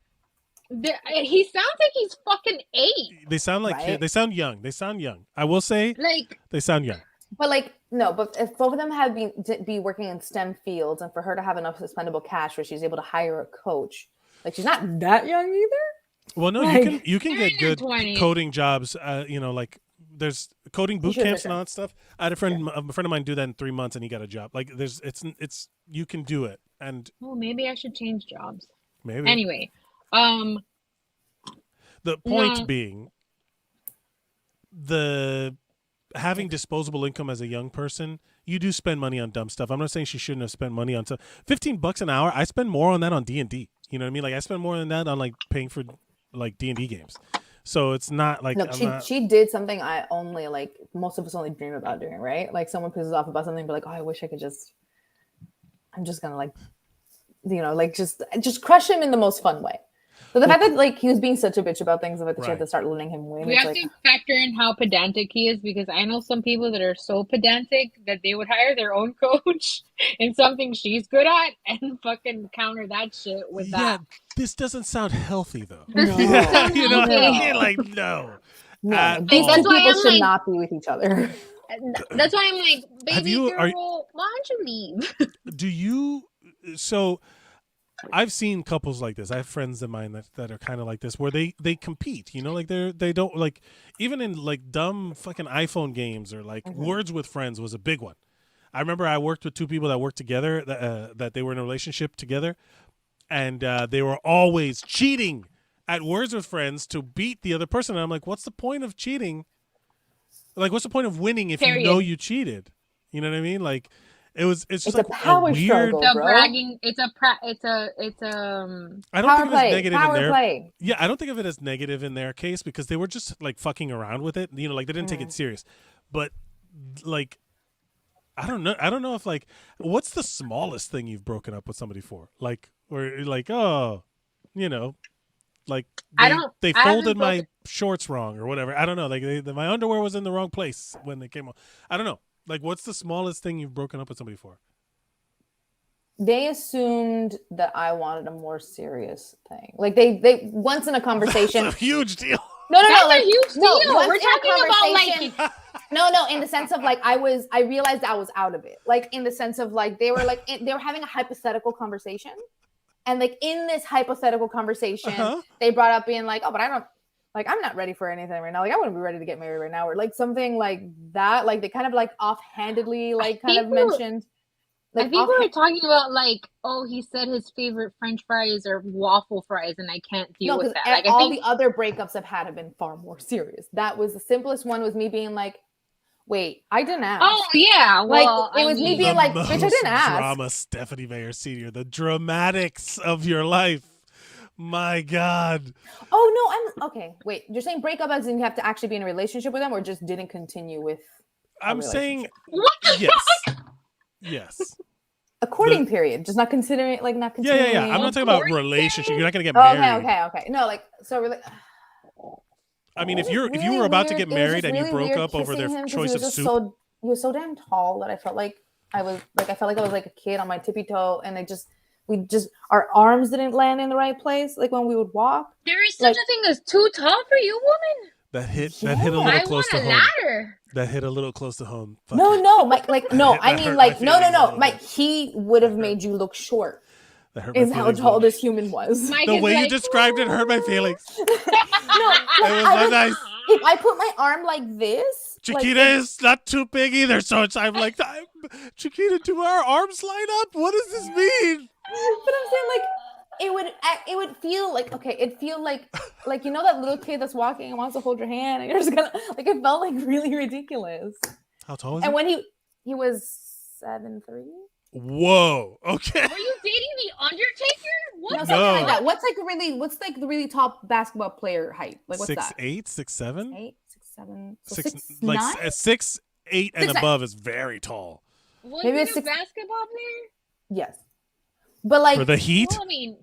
He sounds like he's fucking 8. They sound like they sound young. They sound young. I will say, they sound young. But but if both of them have be working in STEM fields, and for her to have enough expendable cash where she's able to hire a coach, she's not that young either. Well, no, you can get good coding jobs. There's coding boot camps and all that stuff. I had a friend of mine do that in 3 months, and he got a job. Like it's you can do it. And maybe I should change jobs. Maybe anyway. The point being, having disposable income as a young person, you do spend money on dumb stuff. I'm not saying she shouldn't have spent money on stuff. $15 an hour, I spend more on that on D&D. You know what I mean? Like I spend more than that on paying for D&D games. So it's not like she did something I only most of us only dream about doing, right? Like someone pisses off about something, but like, oh, I wish I could I'm just gonna just crush him in the most fun way. But the fact that he was being such a bitch about things, the fact that she had to start letting him win. We have to factor in how pedantic he is, because I know some people that are so pedantic that they would hire their own coach in something she's good at and fucking counter that shit with that. Yeah, this doesn't sound healthy though. No. You know what I mean? No. These two people should not be with each other. That's why I'm like, baby girl, why don't you leave? So I've seen couples like this. I have friends of mine that are kind of like this, where they compete, they don't even in dumb fucking iPhone games or Words with Friends was a big one. I remember I worked with 2 people that worked together that they were in a relationship together, and they were always cheating at Words with Friends to beat the other person. And I'm like, what's the point of cheating? What's the point of winning if you know you cheated? You know what I mean? It's just a power struggle, bro. Bragging. It's a. I don't think it was negative in their. Yeah, I don't think of it as negative in their case because they were just fucking around with it. They didn't take it serious. But I don't know. I don't know if what's the smallest thing you've broken up with somebody for? Where you're they folded my shorts wrong or whatever. I don't know. My underwear was in the wrong place when they came on. I don't know. What's the smallest thing you've broken up with somebody for? They assumed that I wanted a more serious thing. They once in a conversation. That's a huge deal. No, a huge deal. We're talking about No, in the sense of I realized I was out of it. In the sense of they were having a hypothetical conversation. And in this hypothetical conversation, they brought up being oh, but I don't I'm not ready for anything right now. I wouldn't be ready to get married right now, or something like that. They kind of offhandedly mentioned. I think we were talking about oh, he said his favorite French fries are waffle fries, and I can't deal with that. All the other breakups I've had have been far more serious. That was the simplest one. Was me being wait, I didn't ask. Oh yeah, well, it was me being bitch, I didn't ask. Drama, Stephanie Meyer Sr. The dramatics of your life. My God. Oh no, I'm okay. Wait, you're saying breakup as in you have to actually be in a relationship with them, or just didn't continue with? I'm saying what the yes, yes. A courting period, just not considering not continuing. Yeah. I'm not talking about relationship. You're not gonna get married. Okay. No, I mean, if you were about to get married and you broke up over their choice of soup. He was so damn tall that I felt like I was a kid on my tippy toe, and our arms didn't land in the right place when we would walk. There is such a thing as too tall for you, woman? That hit a little I close want to a home. ladder. That hit a little close to home. Fuck No, it. no, Mike. Like, no. That I mean, hurt like, my no, feelings a little Mike. bit. He would have made you look short. That hurt my Is how feelings a tall little this human was. Mike The is way you like, described it hurt my feelings. No, It was so nice. if I put my arm like this, Chiquita is not too big either, so I'm like, Chiquita, do our arms line up? What does this mean? But I'm saying like it would feel like it'd feel like you know that little kid that's walking and wants to hold your hand and you're just gonna like it felt like really ridiculous. How tall is And he? when he was 7'3". Whoa. Okay. were you dating the Undertaker? What? No, something like that. What's like the really top basketball player height? Like what's that? 6'8", 6'7"? 8, 6, 7, so Six, 6, like 9? 6'8" and 6'9". above is very tall. Was Maybe it it's a 6 basketball player? Yes. But like For the Heat? Well, I mean,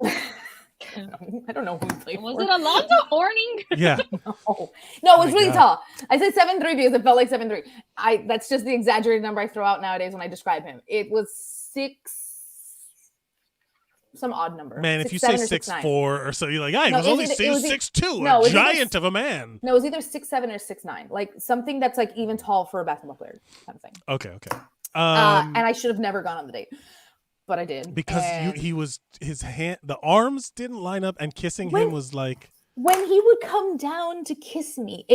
I don't know who he played was for. it Alonzo Mourning? Yeah. No, it was my really God. tall. I said 7'3" because it felt like 7'3". That's just the exaggerated number I throw out nowadays when I describe him. It was 6, some odd number. Man, if you 6'7" say or 6'9". 6'4" or so, you're like, he No, was it only was either- 6'2", no, it a was either giant of a man. No, it was either 6'7" or 6'9", like something that's like even tall for a basketball player kind of thing. Okay. And I should have never gone on the date, but I did Because And he was, his hand, the arms didn't line up, and kissing him was like, when he would come down to kiss me,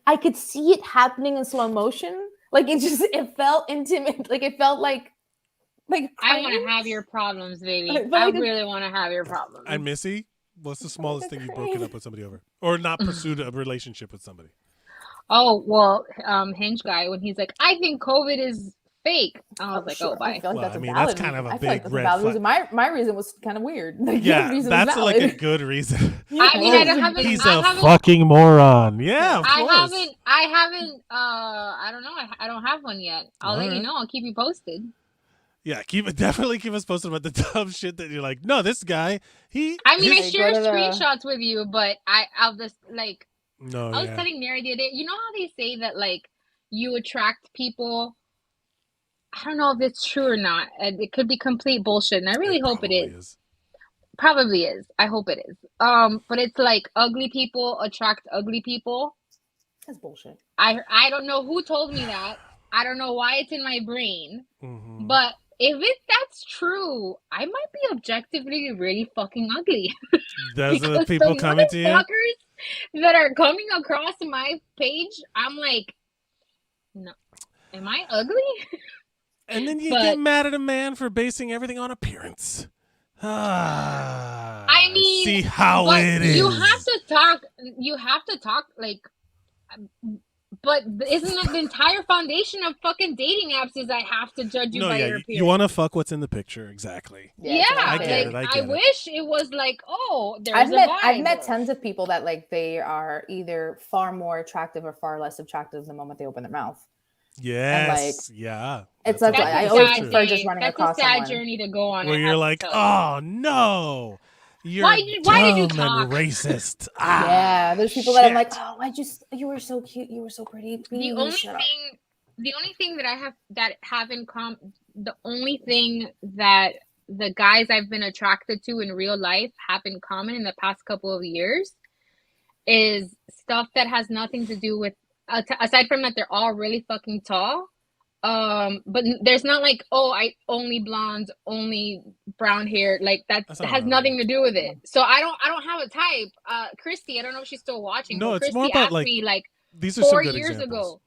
I could see it happening in slow motion. Like it felt intimate. Like it felt like I want crying. to have your problems, baby. But I like really want to have your problems. and Missy, what's the smallest thing you've broken up with somebody over? Or not pursued a relationship with somebody? Oh, well, Hinge guy, when he's like, I think COVID is fake. I was like, Sure. oh, bye. I feel like Well, that's I a mean, valid that's kind of a reason. I feel like big that's red valid flag. reason. My reason was kind of weird. Like, Yeah, your reason that's was like a valid. good reason. I mean, I haven't. He's I a haven't. fucking moron. Yeah, of course. I haven't. I don't know. I don't have one yet. I'll let you Alright. know. I'll keep you posted. Yeah, definitely keep us posted about the dumb shit that you're like, no, this guy, I mean, I Hey, share go to the- screenshots with you, but I'll just like. no, I was yeah. telling Mary the other day. You know how they say that like you attract people. I don't know if it's true or not. It could be complete bullshit, and I really hope it probably is. Probably is. I hope it is. But it's like ugly people attract ugly people. That's bullshit. I don't know who told me that. I don't know why it's in my brain. Mhm. But if that's true, I might be objectively really fucking ugly. Those are the Because people coming to you? motherfuckers that are coming across my page, I'm like, no, am I ugly? And then you But- get mad at a man for basing everything on appearance. I mean, see how but it is. You have to talk like. But isn't that the entire foundation of fucking dating apps is I have to judge you No, by yeah, your appearance? you want to fuck what's in the picture, exactly. Yeah, I get it, I get it. wish it was like, oh, there's I've a met vibe. tons of people that like they are either far more attractive or far less attractive the moment they open their mouth. Yes, yeah. It's That's such a- I That's a always sad prefer day. just running That's across a sad someone. journey to go on. Where I you're have to like, tell you. oh no, you're Why did you dumb talk? and racist. Yeah, there's people that I'm like, shit. oh, you were so cute, you were so pretty. the Please only shut up. thing that I have in common, the only thing that the guys I've been attracted to in real life have in common in the past couple of years is stuff that has nothing to do with aside from that they're all really fucking tall. But there's not like, oh, I only blonde, only brown hair, like that That's not has what I nothing mean. to do with it. So I don't have a type. Christy, I don't know if she's still watching. No, but it's Christy more about, asked like, me like These are some 4 good years examples. ago.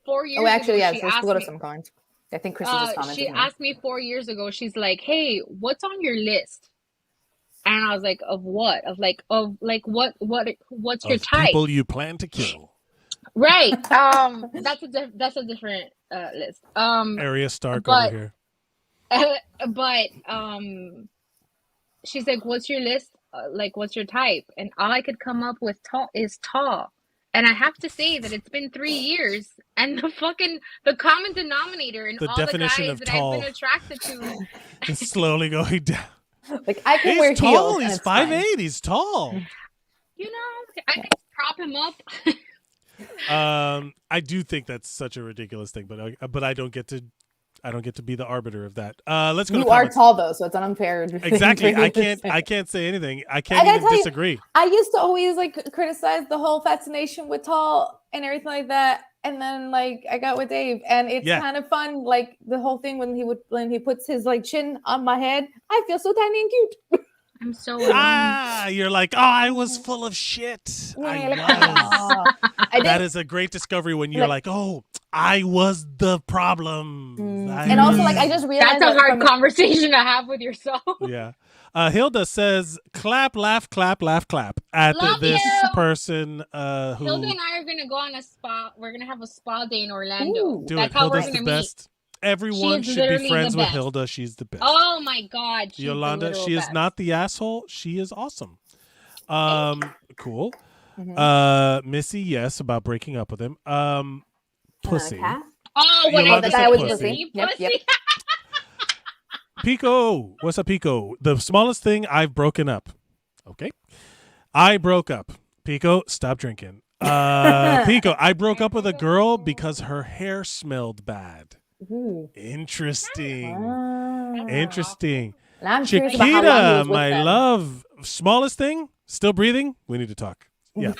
4 years Oh, actually, ago, yeah. she Let's asked go to me. some comments. I think Chrissy just commented. She here. asked me 4 years ago. She's like, "Hey, what's on your list?" And I was like, "Of what? Of like what's your Of type?" people you plan to kill. Right. That's a different list. Arya Stark but- over here. But she's like, "What's your list? Like, what's your type?" And all I could come up with is tall. And I have to say that it's been 3 years, and the common denominator in The all the definition guys of that tall. I've been attracted to, It's slowly going down. Like I can He's wear tall. heels. and He's it's fine. 5'8". He's tall. you know, I can prop him up. I do think that's such a ridiculous thing, but I don't get to I don't get to be the arbiter of that. Let's go. You to are comments. tall though, so it's an unfair. Exactly. I can't say anything. I can't even disagree. I used to always like criticize the whole fascination with tall and everything like that. And then like I got with Dave, and it's kind of fun. Like the whole thing when he puts his like chin on my head, I feel so tiny and cute. I'm so you're like, I was full of shit. I was. That is a great discovery when you're like, oh, I was the problem. And also, like, I just realized that's a hard conversation to have with yourself. Yeah. Hilda says, clap, laugh, clap, laugh, clap at this person who. Hilda and I are going to go on a spa. We're going to have a spa day in Orlando. That's how we're going to meet. Everyone should be friends with Hilda. She's the best. Oh my God. She's Yolanda, she is not the asshole. She is awesome. Cool. Missy, yes, about breaking up with him. Pussy. Oh, when Yolanda I said pussy. pussy. Yep. Pico, what's up, Pico? The smallest thing, I've broken up. Okay. I broke up. Pico, stop drinking. Pico, I broke up with a girl because her hair smelled bad. Ooh. Interesting. And I'm Chiquita, my love. Smallest thing, still breathing? We need to talk. Yeah.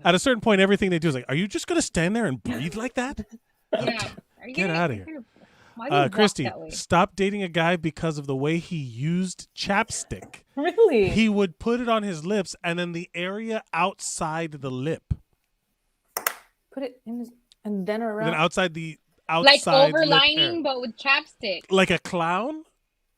At a certain point, everything they do is like, are you just going to stand there and breathe like that? Yeah. Get out of here. Christy, stop dating a guy because of the way he used chapstick. Really? He would put it on his lips and then the area outside the lip. Put it in his, and then around. And then outside like overlining, but with chapstick. Like a clown?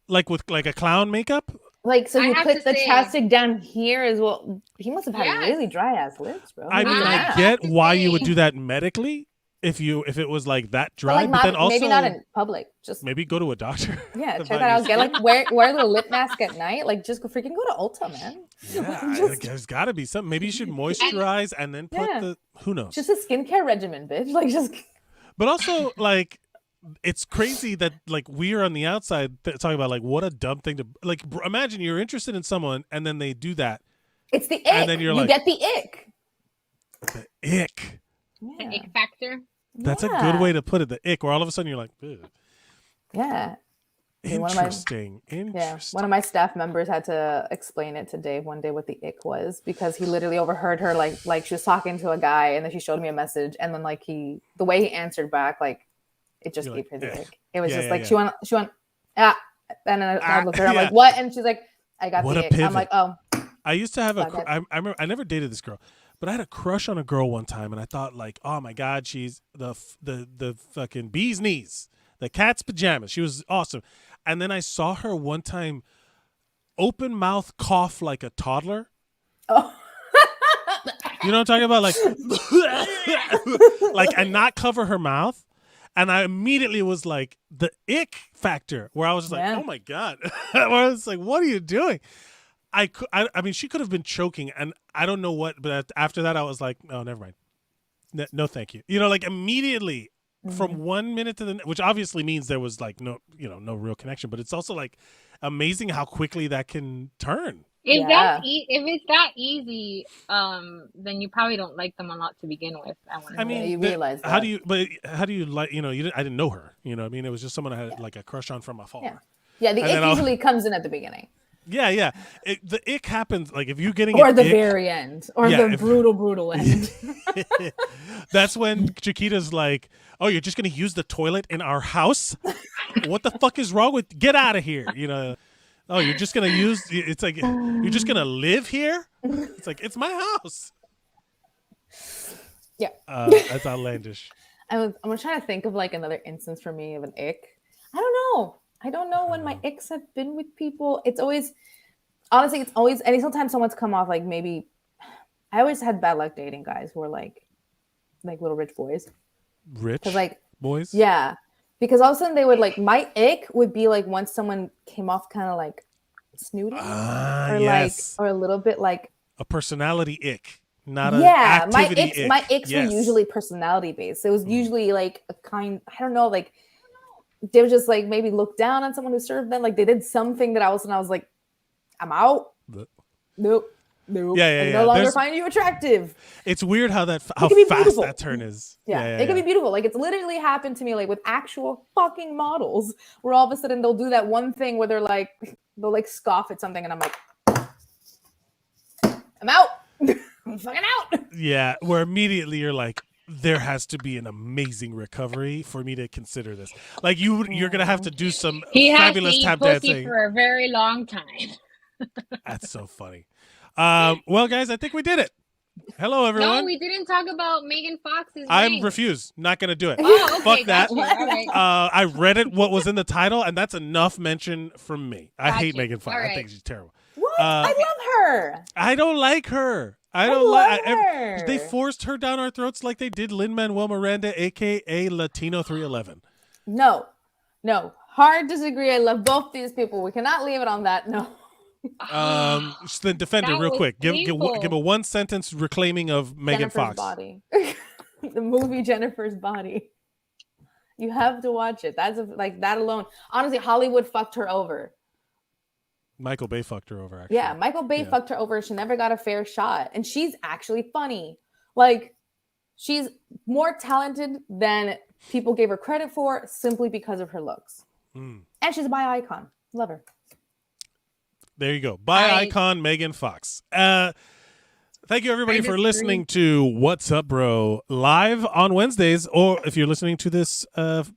Like with like a clown makeup? Like, so you put the chapstick down here as well. He must have had really dry ass lips, bro. I mean, I get why you would do that medically if it was like that dry, but then also maybe not in public. Just maybe go to a doctor. Yeah, check that out. Get like wear a little lip mask at night. Like just go to Ulta, man. Yeah, there's got to be something. Maybe you should moisturize and then put the who knows. Just a skincare regimen, bitch. Like just. But also like. It's crazy that like we are on the outside talking about like what a dumb thing to like. Imagine you're interested in someone and then they do that. It's the ick. And then you get the ick. The ick. Yeah. The ick factor. That's a good way to put it. The ick, where all of a sudden you're like, ugh. Yeah. Interesting. Yeah. One of my staff members had to explain it to Dave one day what the ick was because he literally overheard her like she was talking to a guy and then she showed me a message and then like the way he answered back like. It just gave her the ick. It was just like she went and then I looked at her. I'm like, what? And she's like, I got the ick. Pivot. I'm like, oh. I used to have I remember I never dated this girl, but I had a crush on a girl one time, and I thought like, oh my god, she's the fucking bee's knees, the cat's pajamas. She was awesome, and then I saw her one time, open mouth cough like a toddler. Oh. You know what I'm talking about, like and not cover her mouth. And I immediately was like the ick factor where I was just like, oh my God. I was like, what are you doing? I mean, she could have been choking and I don't know what, but after that I was like, oh, never mind. No, thank you. You know, like immediately from 1 minute to the next, which obviously means there was like no real connection, but it's also like amazing how quickly that can turn. If it's that easy, then you probably don't like them a lot to begin with. I mean, you realize that. How do you like? I didn't know her. You know, I mean, it was just someone I had like a crush on from afar. Yeah. The ick usually comes in at the beginning. Yeah. The ick happens like if you're getting the very end, or the brutal end. That's when Chiquita's like, "Oh, you're just gonna use the toilet in our house? What the fuck is wrong with? Get out of here!" You know. Oh, you're just going to use, it's like, you're just going to live here? It's like, it's my house. Yeah. That's outlandish. I'm trying to think of like another instance for me of an ick. I don't know when my icks have been with people. It's always, honestly, and sometimes someone's come off like maybe, I always had bad luck dating guys who were like little rich boys. Rich boys? Yeah. Because all of a sudden they would like, my ick would be like once someone came off kind of like snooty or yes. or a little bit like a personality ick, not an activity ick. My icks were usually personality based. It was usually like a kind, I don't know, like they would just like maybe look down on someone who served them. Like they did something that I was like, I'm out. Nope. Nope. Yeah, I yeah. no longer There's- find you attractive. It's weird how can be fast beautiful. that turn is. Yeah, it can be beautiful. Like it's literally happened to me, like with actual fucking models, where all of a sudden they'll do that one thing where they'll like scoff at something, and I'm like, I'm out. I'm fucking out. Yeah, where immediately you're like, there has to be an amazing recovery for me to consider this. Like you're gonna have to do some He has fabulous to eat tap pussy dancing. for a very long time. That's so funny. Well, guys, I think we did it. Hello, everyone. No, we didn't talk about Megan Fox's I'm ring. refused. Not gonna do it. Oh, okay, Fuck that. got you. All right. I read it. What was in the title, and that's enough mention from me. I hate Gotcha. Megan Fox. All I right. think she's terrible. What? I love her. I don't like her. I love don't like. her. They forced her down our throats like they did Lin-Manuel Miranda, aka Latino 311. No. Hard disagree. I love both these people. We cannot leave it on that. No. Just then defend her That real was quick. Give painful. a one sentence reclaiming of Megan Jennifer's Fox. body. The movie Jennifer's Body. You have to watch it. That's like that alone. Honestly, Hollywood fucked her over. Michael Bay fucked her over. Actually, Yeah, Michael Bay fucked her over. She never got a fair shot, and she's actually funny. Like, she's more talented than people gave her credit for simply because of her looks. And she's a bi icon. Love her. There you go. Icon Megan Fox. Thank you, everybody, for listening to What's Up, Bro, live on Wednesdays. Or if you're listening to this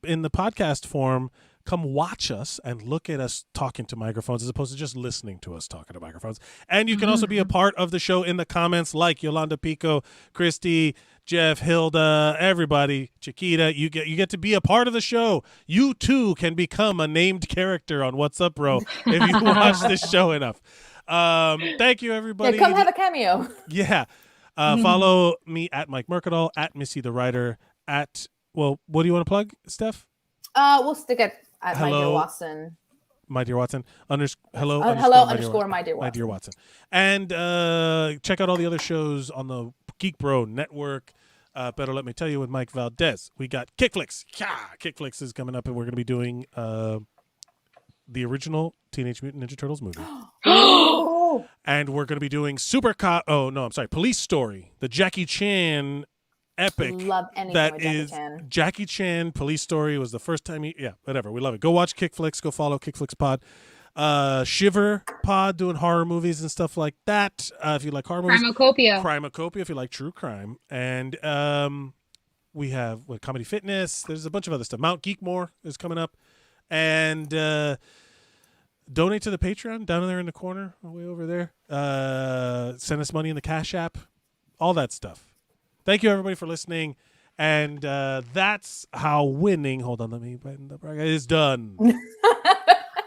in the podcast form, come watch us and look at us talking to microphones as opposed to just listening to us talking to microphones. And you can also be a part of the show in the comments like Yolanda Pico, Christy, Jeff, Hilda, everybody, Chiquita. You get to be a part of the show. You, too, can become a named character on What's Up, Bro if you watch this show enough. Thank you, everybody. Yeah, come have a cameo. Yeah. Follow me at Mike Mercadal, at Missy the Writer, what do you want to plug, Steph? We'll stick at Hello. My Dear Watson. My Dear Watson. Hello My Dear Watson. My Dear Watson. And check out all the other shows on the Geek Bro Network. Better Let Me Tell You with Mike Valdez. We got Kickflix. Yeah, Kickflix is coming up, and we're going to be doing the original Teenage Mutant Ninja Turtles movie. And we're going to be doing Police Story, the Jackie Chan epic. Love anything that with Jackie is Chan. Jackie Chan. Police Story was the first time whatever. We love it. Go watch Kickflix. Go follow Kickflix Pod. Shiver Pod doing horror movies and stuff like that. If you like horror movies. Crimacopia if you like true crime. And we have Comedy Fitness. There's a bunch of other stuff. Mt.Geekmore is coming up. And donate to the Patreon down there in the corner, way over there. Send us money in the Cash App. All that stuff. Thank you, everybody, for listening. And that's how winning. Hold on, let me button the bracket is done.